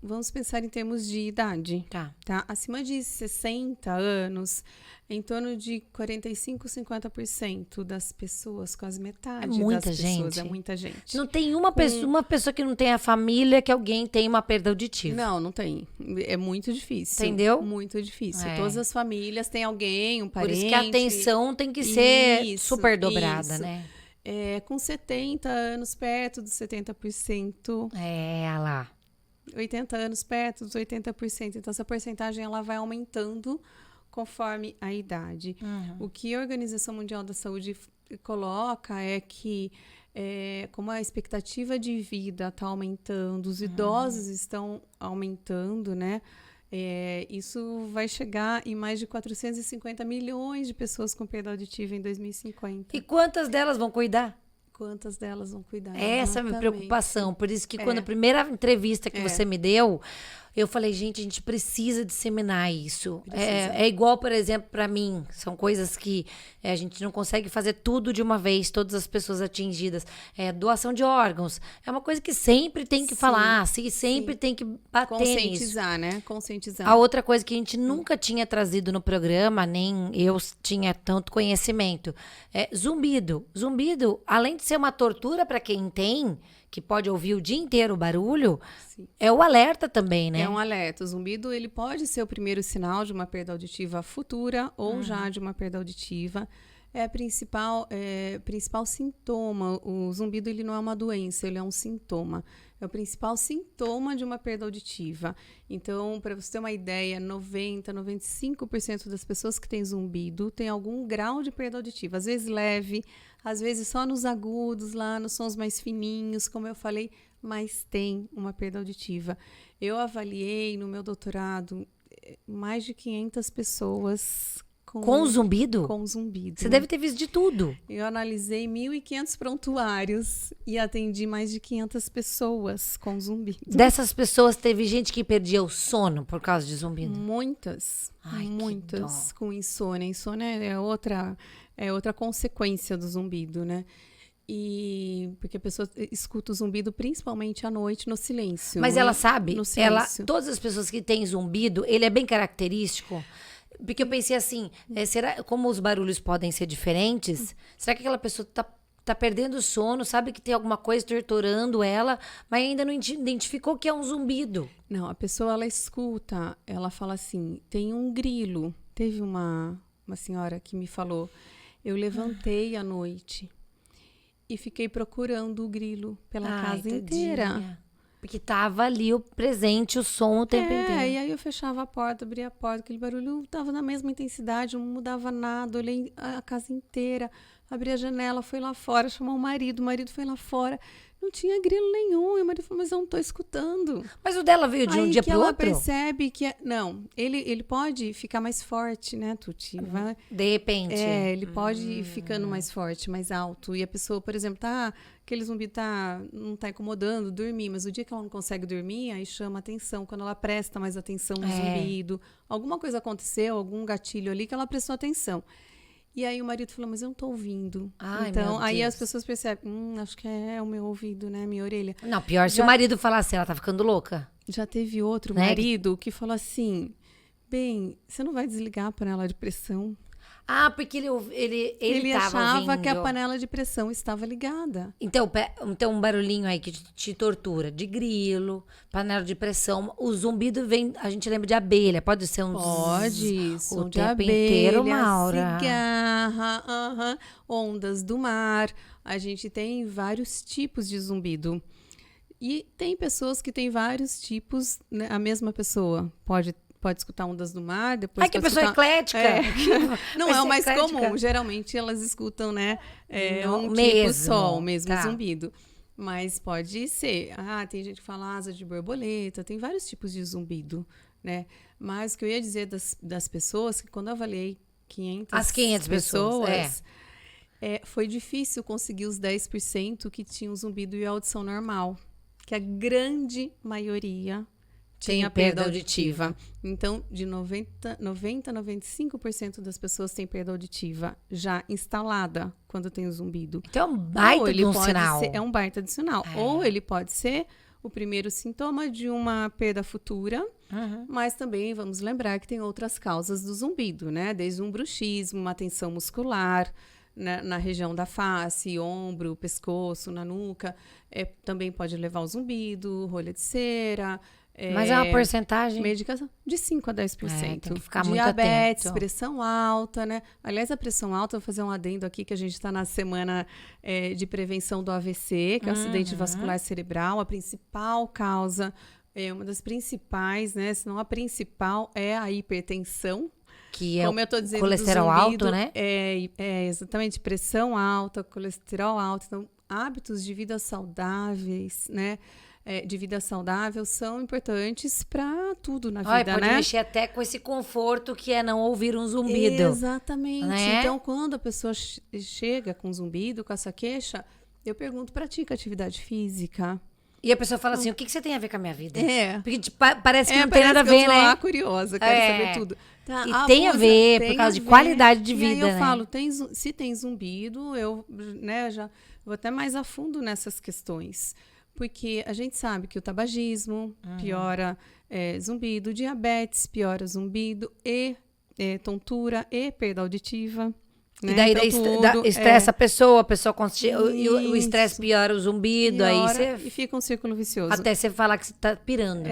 Speaker 2: vamos pensar em termos de idade.
Speaker 1: Tá.
Speaker 2: Acima de 60 anos, em torno de 45, 50% das pessoas, quase metade das pessoas. É muita gente.
Speaker 1: Não tem uma pessoa que não tenha família que alguém tenha uma perda auditiva.
Speaker 2: Não tem. É muito difícil.
Speaker 1: Entendeu?
Speaker 2: Muito difícil. Todas as famílias têm alguém, um parente.
Speaker 1: Por isso que a atenção tem que ser super dobrada, né?
Speaker 2: Com 70 anos, perto dos 70%.
Speaker 1: Olha lá.
Speaker 2: 80 anos, perto dos 80%. Então, essa porcentagem ela vai aumentando conforme a idade.
Speaker 1: Uhum.
Speaker 2: O que a Organização Mundial da Saúde coloca é que, como a expectativa de vida está aumentando, os idosos estão aumentando, né? Isso vai chegar em mais de 450 milhões de pessoas com perda auditiva em 2050.
Speaker 1: E quantas delas vão cuidar?
Speaker 2: Quantas delas vão cuidar?
Speaker 1: Essa é a minha preocupação. Por isso que quando a primeira entrevista que você me deu, eu falei, gente, a gente precisa disseminar isso. É igual, por exemplo, para mim, são coisas que a gente não consegue fazer tudo de uma vez, todas as pessoas atingidas. Doação de órgãos. É uma coisa que sempre tem que falar, sempre tem que bater
Speaker 2: conscientizar,
Speaker 1: nisso.
Speaker 2: Né? Conscientizar.
Speaker 1: A outra coisa que a gente nunca tinha trazido no programa, nem eu tinha tanto conhecimento, é zumbido. Zumbido, além de ser uma tortura para quem tem, que pode ouvir o dia inteiro o barulho, é o alerta também, né?
Speaker 2: É um alerta. O zumbido, ele pode ser o primeiro sinal de uma perda auditiva futura ou já de uma perda auditiva. É o principal sintoma. O zumbido, ele não é uma doença, ele é um sintoma. É o principal sintoma de uma perda auditiva. Então, para você ter uma ideia, 95% das pessoas que têm zumbido têm algum grau de perda auditiva. Às vezes leve, às vezes só nos agudos, lá nos sons mais fininhos, como eu falei, mas tem uma perda auditiva. Eu avaliei no meu doutorado mais de 500 pessoas
Speaker 1: com zumbido?
Speaker 2: Com zumbido.
Speaker 1: Você deve ter visto de tudo.
Speaker 2: Eu analisei 1.500 prontuários e atendi mais de 500 pessoas com zumbido.
Speaker 1: Dessas pessoas, teve gente que perdia o sono por causa de zumbido?
Speaker 2: Muitas.
Speaker 1: Ai,
Speaker 2: muitas com insônia. Insônia é outra consequência do zumbido, né? Porque a pessoa escuta o zumbido principalmente à noite no silêncio.
Speaker 1: Mas ela sabe?
Speaker 2: No silêncio.
Speaker 1: Todas as pessoas que têm zumbido, ele é bem característico? Porque eu pensei assim, como os barulhos podem ser diferentes, será que aquela pessoa tá perdendo o sono, sabe que tem alguma coisa torturando ela, mas ainda não identificou que é um zumbido?
Speaker 2: Não, a pessoa, ela escuta, ela fala assim, tem um grilo. Teve uma senhora que me falou, eu levantei à noite e fiquei procurando o grilo pela
Speaker 1: Ai,
Speaker 2: casa
Speaker 1: tadinha.
Speaker 2: inteira.
Speaker 1: Porque tava ali o presente, o som o tempo
Speaker 2: E
Speaker 1: inteiro.
Speaker 2: aí eu fechava a porta, abria a porta, aquele barulho tava na mesma intensidade, não mudava nada, olhei a casa inteira, abri a janela, fui lá fora, chamou o marido foi lá fora, não tinha grilo nenhum, e o marido falou, mas eu não tô escutando.
Speaker 1: Mas o dela veio de um
Speaker 2: Aí
Speaker 1: dia
Speaker 2: que
Speaker 1: pro
Speaker 2: ela
Speaker 1: outro?
Speaker 2: percebe que, não, ele pode ficar mais forte, né, Tuti?
Speaker 1: De repente.
Speaker 2: Ele pode ir ficando mais forte, mais alto. E a pessoa, por exemplo, aquele zumbi não tá incomodando, dormir, mas o dia que ela não consegue dormir, aí chama atenção. Quando ela presta mais atenção no zumbido, alguma coisa aconteceu, algum gatilho ali que ela prestou atenção. E aí o marido falou, mas eu não tô ouvindo.
Speaker 1: Ai,
Speaker 2: Então,
Speaker 1: meu
Speaker 2: aí
Speaker 1: Deus.
Speaker 2: as pessoas percebem, acho que é o meu ouvido, né, minha orelha.
Speaker 1: Não, pior se o marido falar assim, ela tá ficando louca.
Speaker 2: Já teve outro
Speaker 1: Né?
Speaker 2: marido que falou assim, bem, você não vai desligar a panela de pressão?
Speaker 1: Ah, porque ele tava
Speaker 2: achava que a
Speaker 1: ouvindo.
Speaker 2: panela de pressão estava ligada.
Speaker 1: Então, um barulhinho aí que te tortura. De grilo, panela de pressão. O zumbido vem, a gente lembra de abelha. Pode ser um
Speaker 2: Pode,
Speaker 1: o
Speaker 2: som de
Speaker 1: tempo
Speaker 2: abelha,
Speaker 1: inteiro, Maura.
Speaker 2: cigarra, ondas do mar. A gente tem vários tipos de zumbido. E tem pessoas que têm vários tipos, né? A mesma pessoa pode escutar ondas do mar, depois
Speaker 1: Ai, que
Speaker 2: pode
Speaker 1: pessoa
Speaker 2: escutar...
Speaker 1: eclética.
Speaker 2: Não
Speaker 1: Vai
Speaker 2: é o
Speaker 1: ser
Speaker 2: mais
Speaker 1: eclética.
Speaker 2: comum. Geralmente elas escutam, né?
Speaker 1: Não,
Speaker 2: Um tipo
Speaker 1: mesmo,
Speaker 2: só, o mesmo
Speaker 1: tá.
Speaker 2: zumbido. Mas pode ser. Tem gente que fala asa de borboleta, tem vários tipos de zumbido, né? Mas o que eu ia dizer das pessoas, que quando eu avaliei 500
Speaker 1: As 500 pessoas,
Speaker 2: foi difícil conseguir os 10% que tinham zumbido e audição normal. Que a grande maioria tinha perda auditiva. Então, de 90 a 95% das pessoas têm perda auditiva já instalada quando tem o zumbido.
Speaker 1: Então é um baita de um sinal.
Speaker 2: É um baita de sinal. Ou ele pode ser o primeiro sintoma de uma perda futura, mas também vamos lembrar que tem outras causas do zumbido, né? Desde um bruxismo, uma tensão muscular, na região da face, ombro, pescoço, na nuca. Também pode levar ao zumbido, rolha de cera.
Speaker 1: Mas é uma porcentagem.
Speaker 2: Medicação de 5 a 10%.
Speaker 1: Tem que ficar muito
Speaker 2: Diabetes,
Speaker 1: atento.
Speaker 2: pressão alta, né? Aliás, a pressão alta, vou fazer um adendo aqui, que a gente está na semana de prevenção do AVC, que é o acidente vascular cerebral. A principal causa, uma das principais, né? Se não a principal, é a hipertensão.
Speaker 1: Que é
Speaker 2: Como eu tô dizendo,
Speaker 1: colesterol
Speaker 2: do zumbido,
Speaker 1: alto, né?
Speaker 2: Exatamente, pressão alta, colesterol alto. Então, hábitos de vida saudáveis, né? De vida saudável são importantes para tudo na vida,
Speaker 1: Pode
Speaker 2: né?
Speaker 1: mexer até com esse conforto que é não ouvir um zumbido.
Speaker 2: Exatamente.
Speaker 1: Né?
Speaker 2: Então, quando a pessoa chega com zumbido, com essa queixa, eu pergunto, pratica atividade física?
Speaker 1: E a pessoa fala assim, o que você tem a ver com a minha vida? Porque parece que não tem
Speaker 2: parece
Speaker 1: nada a
Speaker 2: que
Speaker 1: ver,
Speaker 2: eu sou
Speaker 1: né?
Speaker 2: curiosa, quero saber tudo. Tá,
Speaker 1: E tem a ver, por causa de qualidade de
Speaker 2: E
Speaker 1: vida,
Speaker 2: aí eu
Speaker 1: né?
Speaker 2: falo, se tem zumbido, eu já vou até mais a fundo nessas questões. Porque a gente sabe que o tabagismo piora zumbido, diabetes piora zumbido, e tontura e perda auditiva.
Speaker 1: E
Speaker 2: Né?
Speaker 1: daí
Speaker 2: Então,
Speaker 1: estressa a pessoa e o estresse piora o zumbido,
Speaker 2: piora,
Speaker 1: aí
Speaker 2: e fica um círculo vicioso.
Speaker 1: até você falar que você tá pirando.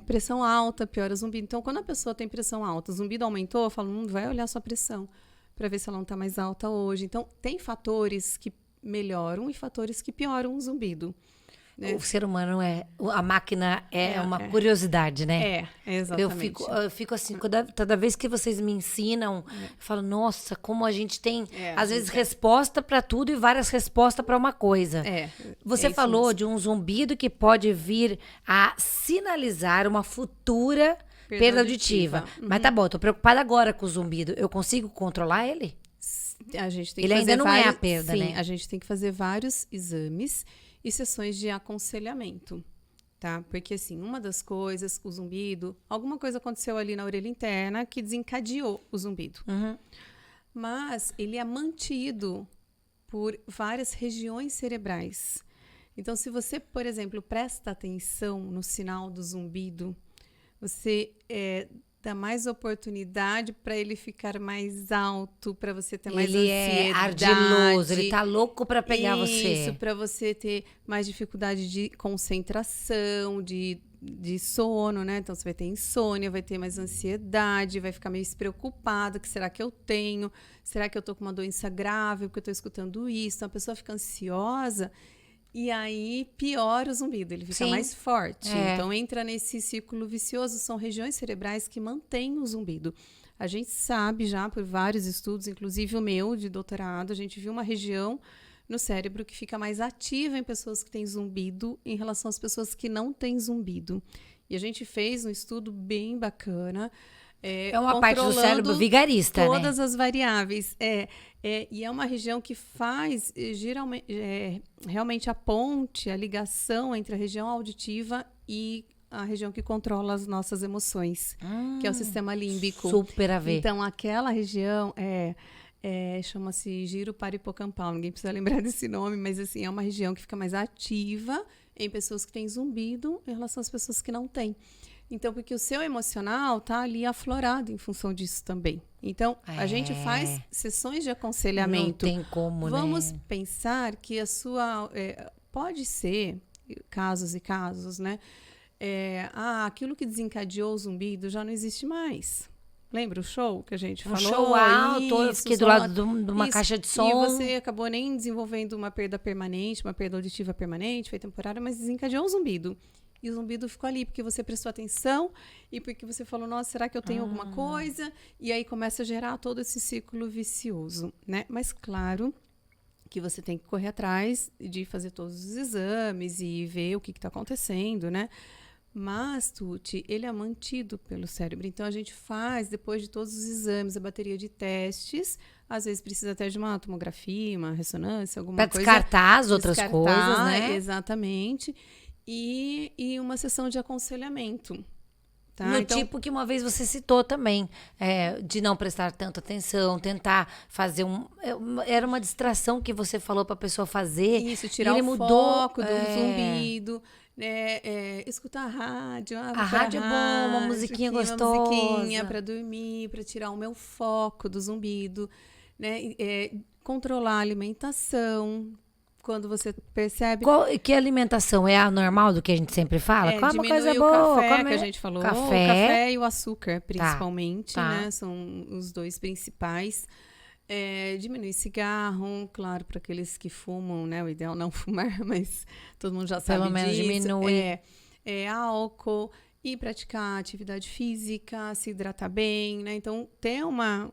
Speaker 2: Pressão alta piora zumbido. Então, quando a pessoa tem pressão alta, o zumbido aumentou, eu falo, vai olhar sua pressão para ver se ela não está mais alta hoje. Então, tem fatores que melhoram e fatores que pioram o zumbido. Né?
Speaker 1: O ser humano a máquina é uma curiosidade, né?
Speaker 2: Exatamente.
Speaker 1: Eu fico assim, toda vez que vocês me ensinam, eu falo, nossa, como a gente tem, às vezes, resposta para tudo e várias respostas para uma coisa. Você falou de um zumbido que pode vir a sinalizar uma futura perda auditiva. Mas tá bom, eu tô preocupada agora com o zumbido. Eu consigo controlar ele?
Speaker 2: A gente tem
Speaker 1: Ele
Speaker 2: que
Speaker 1: ainda não é a perda, né?
Speaker 2: A gente tem que fazer vários exames e sessões de aconselhamento, tá? Porque, assim, uma das coisas, o zumbido, alguma coisa aconteceu ali na orelha interna que desencadeou o zumbido. Mas ele é mantido por várias regiões cerebrais. Então, se você, por exemplo, presta atenção no sinal do zumbido, você dá mais oportunidade para ele ficar mais alto, para você ter mais
Speaker 1: Ele
Speaker 2: ansiedade.
Speaker 1: é ardiloso, ele tá louco pra pegar você.
Speaker 2: Isso, para você ter mais dificuldade de concentração, de sono, né? Então, você vai ter insônia, vai ter mais ansiedade, vai ficar meio despreocupado, que será que eu tenho? Será que eu tô com uma doença grave porque eu tô escutando isso? Então, a pessoa fica ansiosa e aí piora o zumbido, ele fica
Speaker 1: Sim.
Speaker 2: mais forte.
Speaker 1: É.
Speaker 2: Então, entra nesse círculo vicioso, são regiões cerebrais que mantêm o zumbido. A gente sabe já por vários estudos, inclusive o meu de doutorado, a gente viu uma região no cérebro que fica mais ativa em pessoas que têm zumbido em relação às pessoas que não têm zumbido. E a gente fez um estudo bem bacana.
Speaker 1: É uma parte do cérebro vigarista,
Speaker 2: todas
Speaker 1: né?
Speaker 2: as variáveis. E é uma região que faz geralmente, realmente a ponte, a ligação entre a região auditiva e a região que controla as nossas emoções, que é o sistema límbico.
Speaker 1: Super a ver.
Speaker 2: Então, aquela região chama-se giro parihipocampal. Ninguém precisa lembrar desse nome, mas assim, é uma região que fica mais ativa em pessoas que têm zumbido em relação às pessoas que não têm. Então, porque o seu emocional está ali aflorado em função disso também. Então, a gente faz sessões de aconselhamento.
Speaker 1: Não tem como,
Speaker 2: Vamos
Speaker 1: né?
Speaker 2: pensar que a sua... pode ser, casos e casos, né? Aquilo que desencadeou o zumbido já não existe mais. Lembra o show que a gente falou?
Speaker 1: Show alto, eu fiquei do lado de uma caixa de som.
Speaker 2: E você acabou nem desenvolvendo uma perda permanente, uma perda auditiva permanente, foi temporária, mas desencadeou o zumbido. E o zumbido ficou ali porque você prestou atenção e porque você falou, nossa, será que eu tenho alguma coisa? E aí começa a gerar todo esse ciclo vicioso, né? Mas claro que você tem que correr atrás de fazer todos os exames e ver o que está acontecendo, né? Mas, Tuti, ele é mantido pelo cérebro. Então, a gente faz, depois de todos os exames, a bateria de testes. Às vezes, precisa até de uma tomografia, uma ressonância, alguma coisa.
Speaker 1: Pra descartar as outras coisas, né?
Speaker 2: Exatamente. E uma sessão de aconselhamento. Tá?
Speaker 1: No
Speaker 2: Então,
Speaker 1: tipo que uma vez você citou também, de não prestar tanta atenção, tentar fazer era uma distração que você falou pra pessoa fazer.
Speaker 2: isso, tirar
Speaker 1: e ele
Speaker 2: o
Speaker 1: mudou,
Speaker 2: foco do zumbido. Escutar a rádio.
Speaker 1: A rádio é bom, uma musiquinha gostosa.
Speaker 2: Uma musiquinha para dormir, para tirar o meu foco do zumbido. Né? Controlar a alimentação. Quando você percebe...
Speaker 1: Que alimentação? É a normal do que a gente sempre fala? Come uma coisa
Speaker 2: o
Speaker 1: boa.
Speaker 2: café que a gente falou.
Speaker 1: Café.
Speaker 2: O café e o açúcar, principalmente.
Speaker 1: Tá.
Speaker 2: Né? São os dois principais. Diminuir cigarro, claro, para aqueles que fumam, né? O ideal não fumar, mas todo mundo já sabe
Speaker 1: Pelo menos
Speaker 2: disso.
Speaker 1: diminui.
Speaker 2: Álcool e praticar atividade física, se hidratar bem, né? Então, ter uma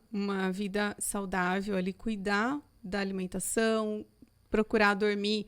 Speaker 2: vida saudável ali, cuidar da alimentação, procurar dormir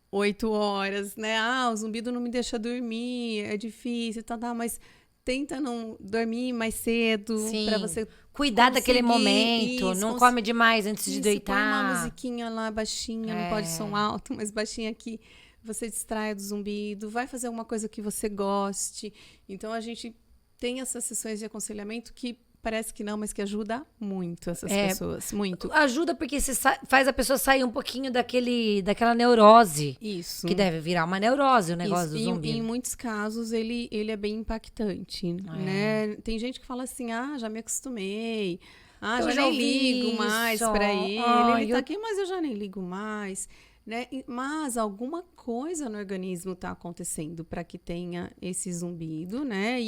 Speaker 2: 8 horas, né? O zumbido não me deixa dormir, é difícil, mas tenta não dormir mais cedo para você
Speaker 1: cuidar daquele momento,
Speaker 2: isso,
Speaker 1: não come demais antes de deitar.
Speaker 2: Põe uma musiquinha lá baixinha, não pode som alto, mas baixinha aqui, você distrai do zumbido, vai fazer alguma coisa que você goste. Então a gente tem essas sessões de aconselhamento que parece que não, mas que ajuda muito essas pessoas, muito.
Speaker 1: Ajuda porque você faz a pessoa sair um pouquinho daquela neurose.
Speaker 2: Isso.
Speaker 1: Que deve virar uma neurose o negócio do zumbido.
Speaker 2: Em muitos casos, ele é bem impactante, né? Tem gente que fala assim, já me acostumei.
Speaker 1: Eu
Speaker 2: já nem ligo mais para ele. Ele tá aqui, mas eu já nem ligo mais. Né? Mas alguma coisa no organismo está acontecendo para que tenha esse zumbido, né?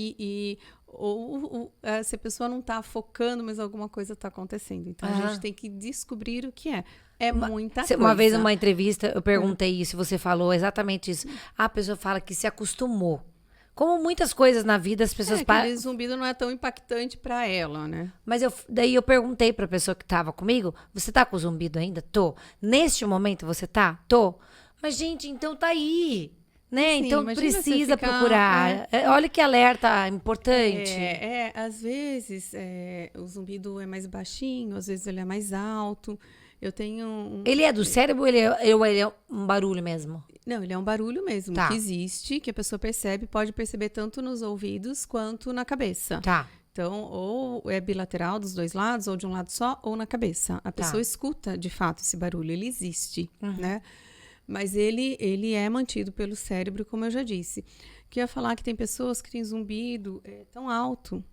Speaker 2: Ou se a pessoa não está focando, mas alguma coisa está acontecendo. Então, a gente tem que descobrir o que é. Muita coisa.
Speaker 1: Uma vez, numa entrevista, eu perguntei isso, você falou exatamente isso. A pessoa fala que se acostumou. Como muitas coisas na vida, as pessoas...
Speaker 2: Aquele zumbido não é tão impactante para ela, né?
Speaker 1: Mas daí eu perguntei pra pessoa que tava comigo, você tá com zumbido ainda? Tô. Neste momento você tá? Tô. Mas, gente, então tá aí, né?
Speaker 2: Sim,
Speaker 1: então precisa procurar. Olha que alerta importante.
Speaker 2: Às vezes o zumbido é mais baixinho, às vezes ele é mais alto. Eu tenho...
Speaker 1: Ele é do cérebro ou ele é um barulho mesmo?
Speaker 2: Não, ele é um barulho mesmo, que existe, que a pessoa pode perceber tanto nos ouvidos quanto na cabeça.
Speaker 1: Tá.
Speaker 2: Então, ou é bilateral dos dois lados, ou de um lado só, ou na cabeça. A pessoa escuta, de fato, esse barulho, ele existe, né? Mas ele é mantido pelo cérebro, como eu já disse. Que eu ia falar que tem pessoas que têm zumbido tão alto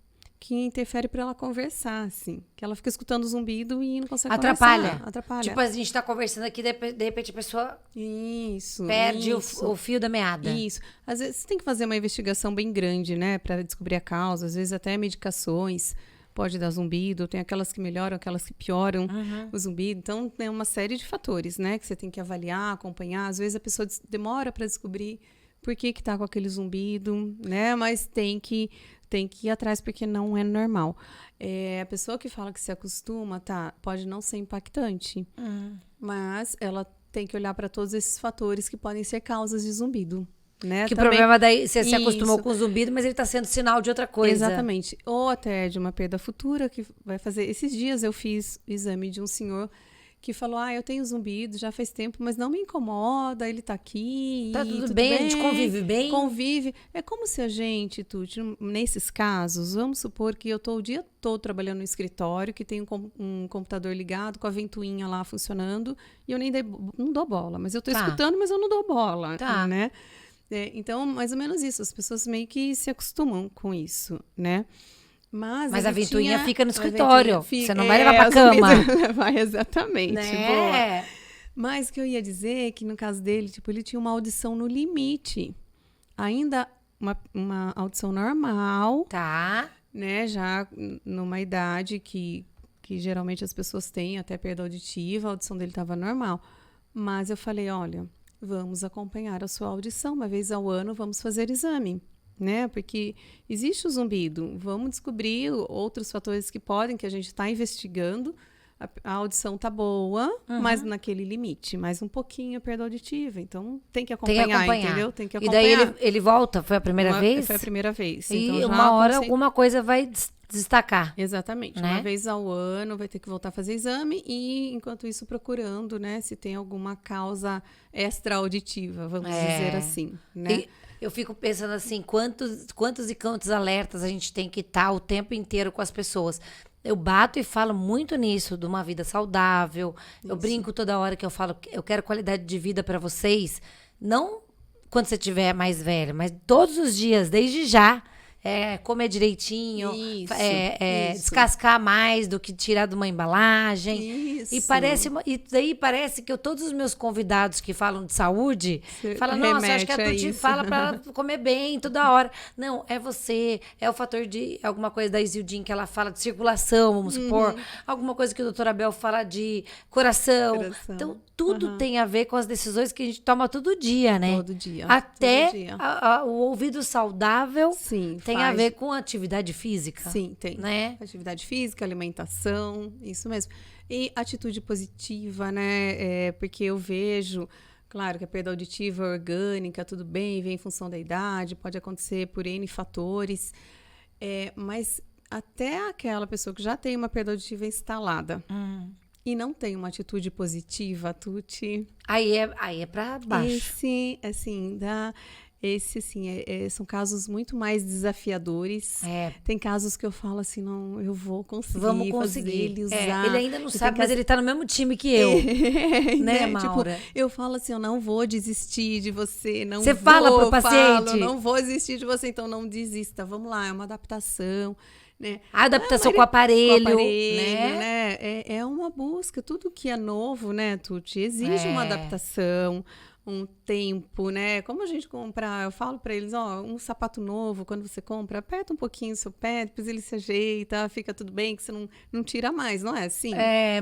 Speaker 2: que interfere para ela conversar, assim. Que ela fica escutando o zumbido e não consegue
Speaker 1: Atrapalha.
Speaker 2: conversar. Atrapalha.
Speaker 1: Tipo, a gente tá conversando aqui, de repente a pessoa
Speaker 2: Isso.
Speaker 1: perde
Speaker 2: isso.
Speaker 1: o fio da meada.
Speaker 2: Isso. Às vezes você tem que fazer uma investigação bem grande, né? Para descobrir a causa. Às vezes até medicações pode dar zumbido. Tem aquelas que melhoram, aquelas que pioram o zumbido. Então, tem uma série de fatores, né? Que você tem que avaliar, acompanhar. Às vezes a pessoa demora para descobrir por que tá com aquele zumbido, né? Mas tem que ir atrás porque não é normal. A pessoa que fala que se acostuma, pode não ser impactante, mas ela tem que olhar para todos esses fatores que podem ser causas de zumbido, né?
Speaker 1: Que o
Speaker 2: Também,
Speaker 1: problema daí, você se acostumou
Speaker 2: isso.
Speaker 1: com o zumbido, mas ele tá sendo sinal de outra coisa.
Speaker 2: Exatamente. Ou até de uma perda futura que vai fazer. Esses dias eu fiz o exame de um senhor que falou, eu tenho zumbido, já faz tempo, mas não me incomoda, ele tá aqui.
Speaker 1: Tá tudo bem, a gente convive bem.
Speaker 2: Convive. É como se a gente, Tuti, nesses casos, vamos supor que eu tô o dia todo trabalhando no escritório, que tem um computador ligado, com a ventoinha lá funcionando, e eu não dou bola. Mas eu tô escutando, mas eu não dou bola, né? Então, mais ou menos isso. As pessoas meio que se acostumam com isso, né? Mas
Speaker 1: a ventoinha fica no escritório. Você não vai levar pra cama.
Speaker 2: Vai, exatamente.
Speaker 1: Né?
Speaker 2: Boa. Mas o que eu ia dizer é que no caso dele, ele tinha uma audição no limite. Ainda uma audição normal. Né? Já numa idade que geralmente as pessoas têm, até perda auditiva, a audição dele estava normal. Mas eu falei, olha, vamos acompanhar a sua audição. Uma vez ao ano, vamos fazer exame. Né? Porque existe o zumbido. Vamos descobrir outros fatores que a gente está investigando. A audição tá boa, mas naquele limite. Mais um pouquinho a perda auditiva. Então, tem que acompanhar, entendeu? Tem que acompanhar.
Speaker 1: E daí ele volta? Foi a primeira vez?
Speaker 2: Foi a primeira vez.
Speaker 1: E
Speaker 2: então,
Speaker 1: uma hora alguma coisa vai destacar.
Speaker 2: Exatamente.
Speaker 1: Né?
Speaker 2: Uma vez ao ano vai ter que voltar a fazer exame e, enquanto isso, procurando, né? Se tem alguma causa extra-auditiva, vamos dizer assim, né?
Speaker 1: Eu fico pensando assim, quantos e quantos alertas a gente tem que estar o tempo inteiro com as pessoas. Eu bato e falo muito nisso, de uma vida saudável. Isso. Eu brinco toda hora que eu falo que eu quero qualidade de vida para vocês. Não quando você tiver mais velho, mas todos os dias, desde já. Comer direitinho,
Speaker 2: isso.
Speaker 1: Descascar mais do que tirar de uma embalagem.
Speaker 2: Isso.
Speaker 1: E daí parece que todos os meus convidados que falam de saúde falam, nossa, acho que a Tuti fala para ela comer bem toda hora. Não, é você, é o fator de alguma coisa da Isildin que ela fala de circulação, vamos supor, alguma coisa que o doutor Abel fala de coração. Então, tudo tem a ver com as decisões que a gente toma todo dia, né?
Speaker 2: Todo dia.
Speaker 1: Até
Speaker 2: todo dia.
Speaker 1: O ouvido saudável.
Speaker 2: Sim,
Speaker 1: tem a ver com atividade física.
Speaker 2: Sim, tem.
Speaker 1: Né?
Speaker 2: Atividade física, alimentação, isso mesmo. E atitude positiva, né? Porque eu vejo, claro, que a perda auditiva é orgânica, tudo bem, vem em função da idade, pode acontecer por N fatores. Mas até aquela pessoa que já tem uma perda auditiva instalada e não tem uma atitude positiva, Tuti...
Speaker 1: Aí é pra baixo.
Speaker 2: São casos muito mais desafiadores. Tem casos que eu falo assim, não, eu vou conseguir.
Speaker 1: Vamos conseguir.
Speaker 2: Fazer ele usar.
Speaker 1: Ele ainda não sabe, mas ele tá no mesmo time que eu. Né, Maura?
Speaker 2: Eu falo assim, eu não vou desistir de você.
Speaker 1: Você fala pro paciente?
Speaker 2: Eu não vou desistir de você, então não desista. Vamos lá, é uma adaptação. Né?
Speaker 1: A adaptação com o aparelho, né?
Speaker 2: É uma busca. Tudo que é novo, né, Tuti, exige uma adaptação. Um tempo, né? Como a gente compra, eu falo para eles, um sapato novo, quando você compra, aperta um pouquinho o seu pé, depois ele se ajeita, fica tudo bem, que você não tira mais, não é assim?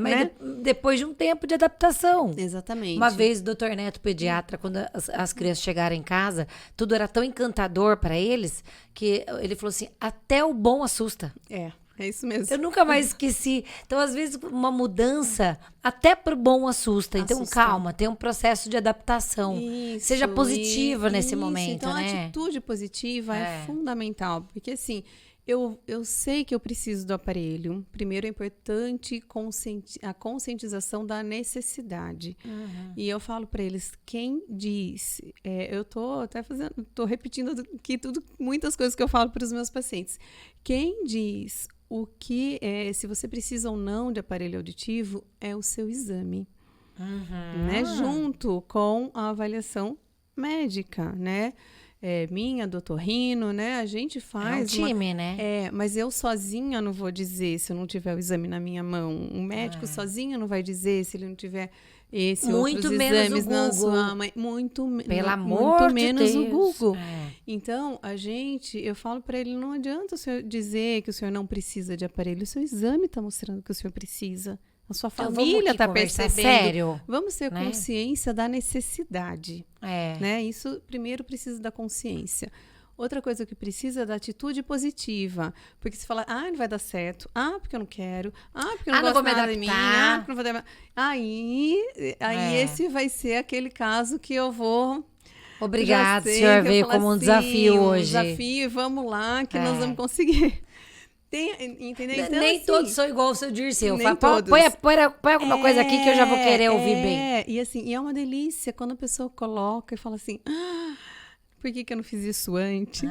Speaker 1: Mas
Speaker 2: né?
Speaker 1: Depois de um tempo de adaptação.
Speaker 2: Exatamente.
Speaker 1: Uma vez o doutor Neto, pediatra, quando as crianças chegaram em casa, tudo era tão encantador para eles, que ele falou assim, até o bom assusta.
Speaker 2: É isso mesmo.
Speaker 1: Eu nunca mais esqueci. Então, às vezes, uma mudança até pro bom assusta. Então, calma, tem um processo de adaptação.
Speaker 2: Isso,
Speaker 1: seja positiva nesse momento,
Speaker 2: então,
Speaker 1: né?
Speaker 2: a atitude positiva é fundamental. Porque, assim, eu sei que eu preciso do aparelho. Primeiro, é importante a conscientização da necessidade. E eu falo para eles, quem diz... eu tô até tô repetindo aqui muitas coisas que eu falo para os meus pacientes. Quem diz... O que se você precisa ou não de aparelho auditivo é o seu exame, né? Junto com a avaliação médica, né? minha, do otorrino, né? A gente faz
Speaker 1: É um time, né?
Speaker 2: mas eu sozinha não vou dizer se eu não tiver o exame na minha mão. Um médico sozinho não vai dizer se ele não tiver
Speaker 1: Muito
Speaker 2: outros
Speaker 1: menos
Speaker 2: exames
Speaker 1: o
Speaker 2: na
Speaker 1: Google.
Speaker 2: sua mãe.
Speaker 1: Pelo amor
Speaker 2: muito
Speaker 1: de
Speaker 2: menos o
Speaker 1: Deus.
Speaker 2: Google.
Speaker 1: É.
Speaker 2: Então, eu falo para ele, não adianta o senhor dizer que o senhor não precisa de aparelho. O seu exame está mostrando que o senhor precisa. A sua
Speaker 1: Então,
Speaker 2: família
Speaker 1: vamos
Speaker 2: está
Speaker 1: conversar
Speaker 2: percebendo.
Speaker 1: sério,
Speaker 2: Vamos ter
Speaker 1: né?
Speaker 2: consciência da necessidade. Né? Isso, primeiro, precisa da consciência. Outra coisa que precisa é da atitude positiva. Porque se falar, não vai dar certo. Porque eu não quero. Porque eu não gosto
Speaker 1: vou me
Speaker 2: nada de mim.
Speaker 1: adaptar.
Speaker 2: Porque não vou Aí esse vai ser aquele caso que eu vou...
Speaker 1: Obrigada,
Speaker 2: já
Speaker 1: o
Speaker 2: sei,
Speaker 1: senhor
Speaker 2: que eu
Speaker 1: veio
Speaker 2: falo
Speaker 1: como um
Speaker 2: assim,
Speaker 1: desafio hoje.
Speaker 2: Desafio, vamos lá, que nós vamos conseguir. Entendeu? Então,
Speaker 1: Nem
Speaker 2: assim,
Speaker 1: todos são igual o seu Dirceu.
Speaker 2: nem todos.
Speaker 1: Põe alguma coisa aqui que eu já vou querer ouvir bem.
Speaker 2: E é uma delícia quando a pessoa coloca e fala assim, por que eu não fiz isso antes?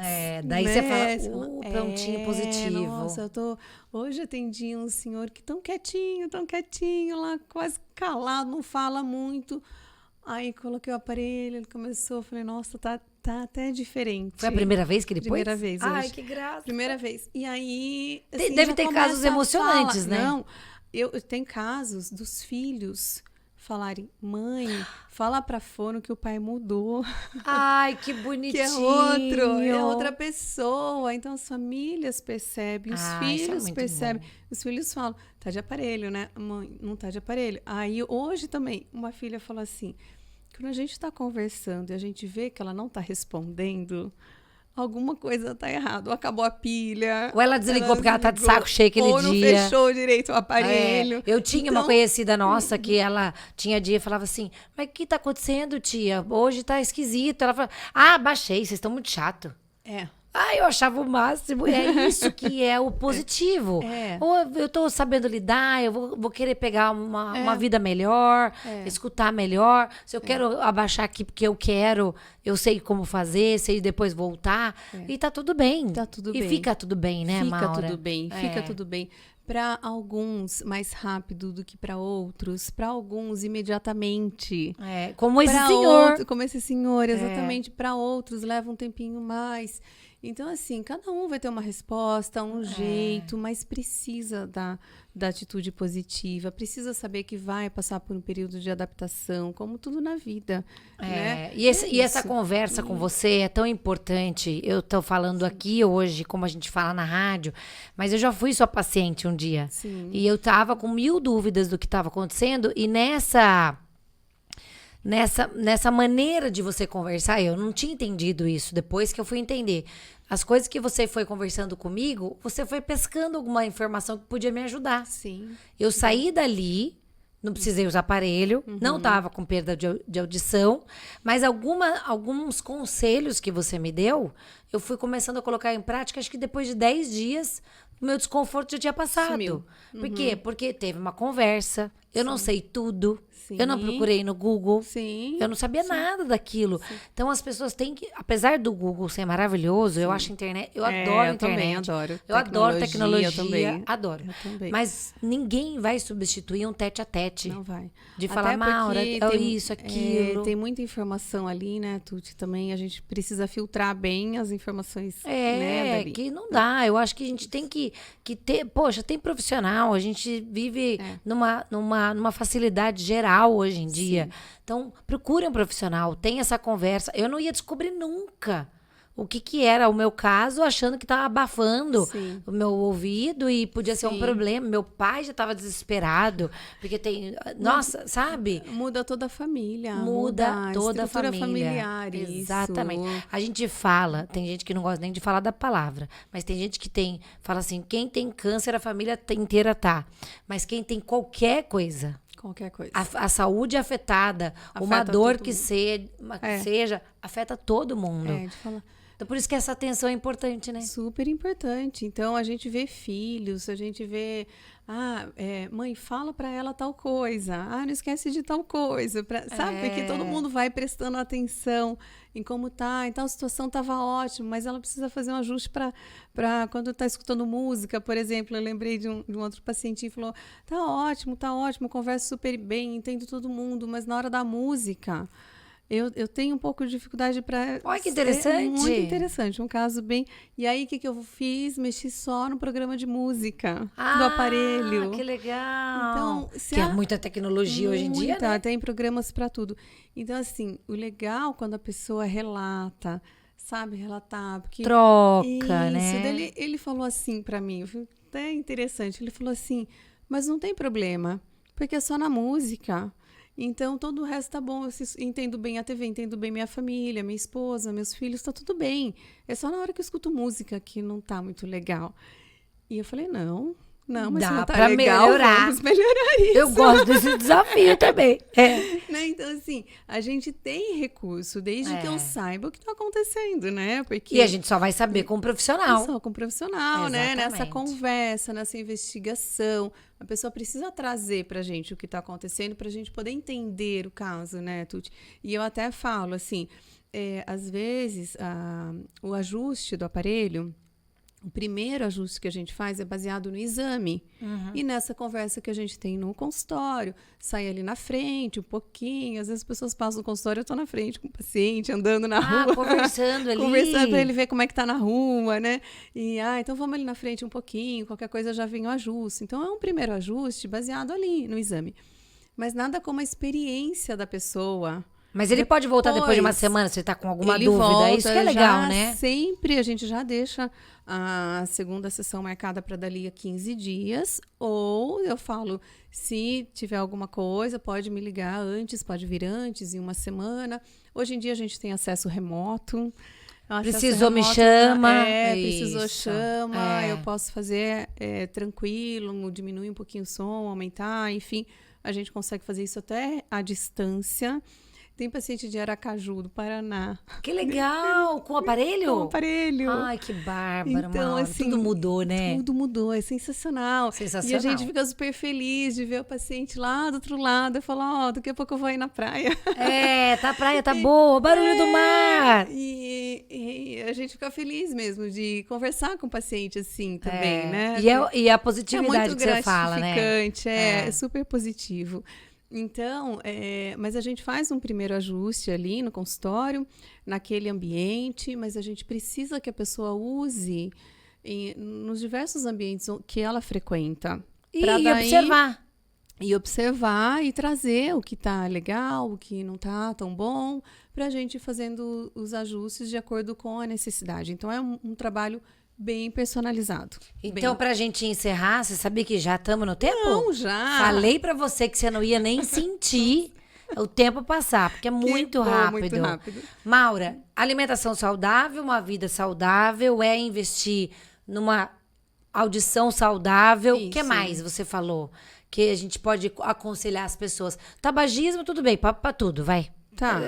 Speaker 1: Daí você fala, prontinho, positivo.
Speaker 2: Nossa, hoje atendi um senhor que tão quietinho lá, quase calado, não fala muito. Aí coloquei o aparelho, ele começou, eu falei, nossa, tá até diferente.
Speaker 1: Foi a primeira vez que ele pôs?
Speaker 2: Primeira vez hoje.
Speaker 1: Ai, que graça.
Speaker 2: Primeira vez. E aí... Assim,
Speaker 1: Deve
Speaker 2: já
Speaker 1: ter
Speaker 2: começa
Speaker 1: casos
Speaker 2: a
Speaker 1: emocionantes, né?
Speaker 2: Não, tem casos dos filhos falarem, mãe, fala pra Fono que o pai mudou.
Speaker 1: Ai, que bonitinho.
Speaker 2: Que é outra pessoa. Então as famílias percebem, os filhos
Speaker 1: muito
Speaker 2: percebem.
Speaker 1: bom.
Speaker 2: Os filhos falam, tá de aparelho, né? Mãe, não tá de aparelho. Aí hoje também, uma filha falou assim, quando a gente está conversando e a gente vê que ela não está respondendo, alguma coisa está errada. Ou acabou a pilha.
Speaker 1: Ou ela desligou porque ela tá de saco cheio aquele dia.
Speaker 2: Ou não fechou direito o aparelho.
Speaker 1: Eu tinha uma conhecida nossa que ela tinha dia e falava assim, mas o que tá acontecendo, tia? Hoje tá esquisito. Ela falava, baixei, vocês estão muito chato. Eu achava o máximo. É isso que é o positivo. Ou eu tô sabendo lidar, eu vou querer pegar uma vida melhor, escutar melhor. Se eu quero abaixar aqui porque eu quero, eu sei como fazer, sei depois voltar. E tá tudo bem.
Speaker 2: Tá tudo
Speaker 1: bem. E fica tudo bem, né, Maura?
Speaker 2: Fica tudo bem. Para alguns, mais rápido do que para outros. Para alguns, imediatamente.
Speaker 1: Como esse senhor.
Speaker 2: Como esse senhor, exatamente. Para outros, leva um tempinho mais. Então, assim, cada um vai ter uma resposta, um jeito, mas precisa da atitude positiva, precisa saber que vai passar por um período de adaptação, como tudo na vida. Né?
Speaker 1: E essa conversa com você é tão importante. Eu estou falando aqui hoje, como a gente fala na rádio, mas eu já fui sua paciente um dia.
Speaker 2: Sim.
Speaker 1: E eu estava com 1000 dúvidas do que estava acontecendo, e nessa maneira de você conversar, eu não tinha entendido isso. Depois que eu fui entender as coisas que você foi conversando comigo, você foi pescando alguma informação que podia me ajudar.
Speaker 2: Sim.
Speaker 1: Eu saí dali, não precisei usar aparelho, não estava com perda de audição, mas alguns conselhos que você me deu, eu fui começando a colocar em prática. Acho que depois de 10 dias, o meu desconforto já tinha passado.
Speaker 2: Sumiu.
Speaker 1: Por quê? Porque teve uma conversa, eu não sei tudo.
Speaker 2: Sim.
Speaker 1: Eu não procurei no Google.
Speaker 2: Sim.
Speaker 1: Eu não sabia nada daquilo. Sim. Então as pessoas têm que, apesar do Google ser maravilhoso, eu acho a internet, eu adoro a internet.
Speaker 2: Também adoro.
Speaker 1: Eu adoro tecnologia,
Speaker 2: também.
Speaker 1: adoro.
Speaker 2: Eu também.
Speaker 1: Mas ninguém vai substituir um tete a tete.
Speaker 2: Não vai.
Speaker 1: De falar, Maura, isso, aquilo.
Speaker 2: Tem muita informação ali, né, Tuti, também. A gente precisa filtrar bem as informações.
Speaker 1: Que não dá. Eu acho que a gente tem que ter... Poxa, tem profissional. A gente vive numa facilidade geral hoje em dia. Sim. Então, procure um profissional. Tenha essa conversa. Eu não ia descobrir nunca o que era o meu caso, achando que estava abafando o meu ouvido e podia ser um problema. Meu pai já estava desesperado, porque tem... Nossa, sabe?
Speaker 2: Muda toda a família.
Speaker 1: Muda toda a família.
Speaker 2: Familiar,
Speaker 1: exatamente.
Speaker 2: Isso.
Speaker 1: A gente fala, tem gente que não gosta nem de falar da palavra, mas tem gente que fala assim, quem tem câncer, a família inteira tá. Mas quem tem qualquer coisa...
Speaker 2: Qualquer coisa.
Speaker 1: A saúde afetada, uma dor que seja, afeta todo mundo.
Speaker 2: De falar.
Speaker 1: Então, por isso que essa atenção é importante, né?
Speaker 2: Super importante. Então, a gente vê filhos, a gente vê... mãe, fala para ela tal coisa. Não esquece de tal coisa. Sabe? Porque todo mundo vai prestando atenção em como tá. Então, a situação estava ótima, mas ela precisa fazer um ajuste para quando está escutando música, por exemplo. Eu lembrei de um outro paciente que falou, tá ótimo, converso super bem, entendo todo mundo, mas na hora da música... Eu tenho um pouco de dificuldade para...
Speaker 1: Olha que interessante.
Speaker 2: É muito interessante, um caso bem... E aí, o que eu fiz? Mexi só no programa de música do aparelho.
Speaker 1: Que legal.
Speaker 2: Então,
Speaker 1: que é muita tecnologia hoje em dia, né?
Speaker 2: Tem programas para tudo. Então, assim, o legal quando a pessoa relata, sabe relatar, porque...
Speaker 1: Troca, né?
Speaker 2: Daí ele falou assim para mim, até interessante, ele falou assim, mas não tem problema, porque é só na música... Então, todo o resto tá bom, eu entendo bem a TV, entendo bem minha família, minha esposa, meus filhos, tá tudo bem. É só na hora que eu escuto música que não tá muito legal. E eu falei, não, mas se não tá legal, vamos melhorar isso.
Speaker 1: Eu gosto desse desafio também.
Speaker 2: Né? Então, assim, a gente tem recurso, desde que eu saiba o que tá acontecendo, né? Porque
Speaker 1: e a gente só vai saber com um profissional.
Speaker 2: Só com um profissional, né? Nessa conversa, nessa investigação. A pessoa precisa trazer pra gente o que tá acontecendo pra gente poder entender o caso, né, Tuti? E eu até falo, assim, às vezes, o ajuste do aparelho, o primeiro ajuste que a gente faz é baseado no exame. E nessa conversa que a gente tem no consultório, sai ali na frente um pouquinho. Às vezes as pessoas passam no consultório, eu tô na frente com o paciente, andando na rua.
Speaker 1: Conversando ali.
Speaker 2: Conversando pra ele ver como é que tá na rua, né? E, então vamos ali na frente um pouquinho, qualquer coisa já vem o ajuste. Então é um primeiro ajuste baseado ali no exame. Mas nada como a experiência da pessoa.
Speaker 1: Mas ele pode voltar depois de uma semana, se tá com alguma dúvida. Volta, isso que é legal, né?
Speaker 2: Sempre a gente já deixa a segunda sessão marcada para dali a 15 dias. Ou eu falo, se tiver alguma coisa, pode me ligar antes, pode vir antes, em uma semana. Hoje em dia a gente tem acesso remoto.
Speaker 1: Precisou, me chama.
Speaker 2: Precisou, chama. Eu posso fazer tranquilo, diminuir um pouquinho o som, aumentar, enfim. A gente consegue fazer isso até à distância. Tem paciente de Aracaju, do Paraná.
Speaker 1: Que legal! Com aparelho?
Speaker 2: Com aparelho.
Speaker 1: Ai, que bárbaro,
Speaker 2: então,
Speaker 1: Mauro.
Speaker 2: Assim,
Speaker 1: tudo mudou, né?
Speaker 2: Tudo mudou, é sensacional. E a gente fica super feliz de ver o paciente lá do outro lado. Eu falo, daqui a pouco eu vou ir na praia.
Speaker 1: A praia tá boa, barulho do mar.
Speaker 2: E a gente fica feliz mesmo de conversar com o paciente assim também, né?
Speaker 1: E a positividade que você fala, né?
Speaker 2: É super positivo. Então, mas a gente faz um primeiro ajuste ali no consultório, naquele ambiente, mas a gente precisa que a pessoa use nos diversos ambientes que ela frequenta.
Speaker 1: E observar.
Speaker 2: E observar e trazer o que tá legal, o que não tá tão bom, para a gente ir fazendo os ajustes de acordo com a necessidade. Então, é um trabalho bem personalizado.
Speaker 1: Então, pra gente encerrar, você sabia que já estamos no tempo?
Speaker 2: Não, já.
Speaker 1: Falei pra você que você não ia nem sentir o tempo passar, porque é muito rápido.
Speaker 2: Muito rápido.
Speaker 1: Maura, alimentação saudável, uma vida saudável, investir numa audição saudável. O que mais você falou? Que a gente pode aconselhar as pessoas. Tabagismo, tudo bem, papo pra tudo, vai.
Speaker 2: Tá.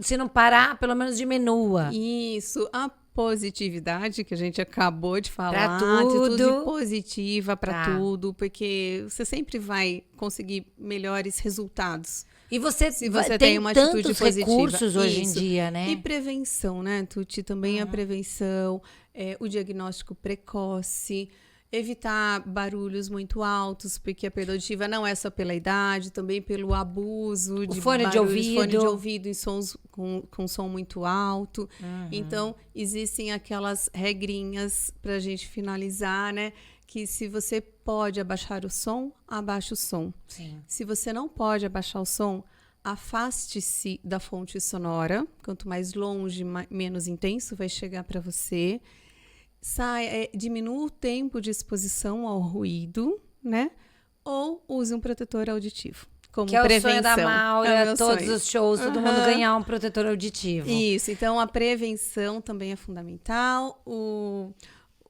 Speaker 1: Se não parar, pelo menos diminua.
Speaker 2: Isso. A positividade que a gente acabou de falar,
Speaker 1: pra tudo.
Speaker 2: Atitude positiva para tudo, porque você sempre vai conseguir melhores resultados.
Speaker 1: E você,
Speaker 2: se você tem uma atitude positiva.
Speaker 1: Recursos hoje em dia, né?
Speaker 2: E prevenção, né, Tuti? Também a prevenção, o diagnóstico precoce, evitar barulhos muito altos, porque a perda auditiva não é só pela idade, também pelo abuso de
Speaker 1: fone de
Speaker 2: ouvido em sons com som muito alto. Então, existem aquelas regrinhas para a gente finalizar, né? Que se você pode abaixar o som, abaixe o som.
Speaker 1: Sim.
Speaker 2: Se você não pode abaixar o som, afaste-se da fonte sonora. Quanto mais longe, menos intenso vai chegar para você. Diminua o tempo de exposição ao ruído, né? Ou use um protetor auditivo. Como
Speaker 1: que é
Speaker 2: prevenção.
Speaker 1: O sonho da Maura, todos os shows, todo mundo ganhar um protetor auditivo.
Speaker 2: Isso, então a prevenção também é fundamental.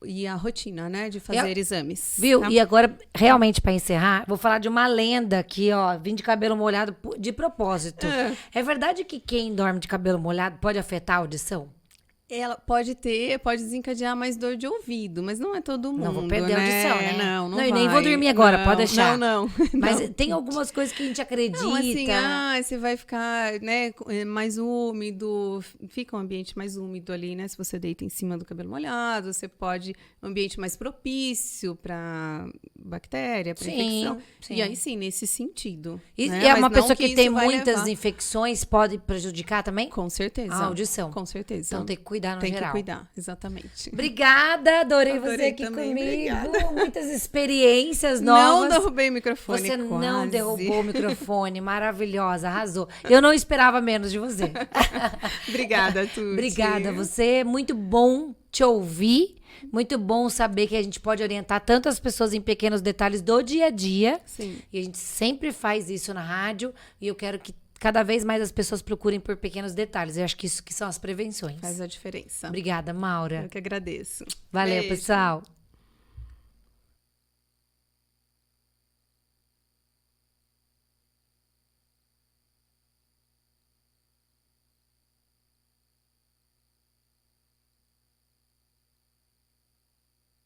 Speaker 2: E a rotina, né? De fazer exames.
Speaker 1: Viu?
Speaker 2: Tá?
Speaker 1: E agora, realmente, para encerrar, vou falar de uma lenda aqui, ó. Vim de cabelo molhado de propósito. É verdade que quem dorme de cabelo molhado pode afetar a audição?
Speaker 2: Ela pode desencadear mais dor de ouvido, mas não é todo mundo,
Speaker 1: Não vou perder a audição, né?
Speaker 2: Não
Speaker 1: E nem vou dormir agora,
Speaker 2: não,
Speaker 1: pode deixar.
Speaker 2: Não.
Speaker 1: Mas tem algumas coisas que a gente acredita.
Speaker 2: Não, assim, você vai ficar, né, mais úmido, fica um ambiente mais úmido ali, né? Se você deita em cima do cabelo molhado, você pode, um ambiente mais propício para bactéria, para infecção.
Speaker 1: Sim.
Speaker 2: E aí sim, nesse sentido.
Speaker 1: E
Speaker 2: né?
Speaker 1: é uma
Speaker 2: Mas não
Speaker 1: pessoa que
Speaker 2: isso
Speaker 1: tem
Speaker 2: vai
Speaker 1: muitas
Speaker 2: levar.
Speaker 1: infecções, pode prejudicar também?
Speaker 2: Com certeza.
Speaker 1: A audição.
Speaker 2: Com certeza.
Speaker 1: Então tem que cuidar no
Speaker 2: Tem
Speaker 1: geral.
Speaker 2: que cuidar, exatamente.
Speaker 1: Obrigada, adorei você
Speaker 2: Adorei
Speaker 1: aqui
Speaker 2: também,
Speaker 1: comigo.
Speaker 2: obrigada.
Speaker 1: Muitas experiências
Speaker 2: Não
Speaker 1: novas.
Speaker 2: derrubei o microfone,
Speaker 1: Você não
Speaker 2: quase.
Speaker 1: derrubou o microfone, maravilhosa, arrasou. Eu não esperava menos de você.
Speaker 2: Obrigada, Tuti.
Speaker 1: Obrigada, você. Muito bom te ouvir. Muito bom saber que a gente pode orientar tanto as pessoas em pequenos detalhes do dia a dia.
Speaker 2: Sim.
Speaker 1: E a gente sempre faz isso na rádio. E eu quero que cada vez mais as pessoas procurem por pequenos detalhes. Eu acho que isso que são as prevenções.
Speaker 2: Faz a diferença.
Speaker 1: Obrigada, Maura.
Speaker 2: Eu que agradeço.
Speaker 1: Valeu,
Speaker 2: Beijo.
Speaker 1: pessoal.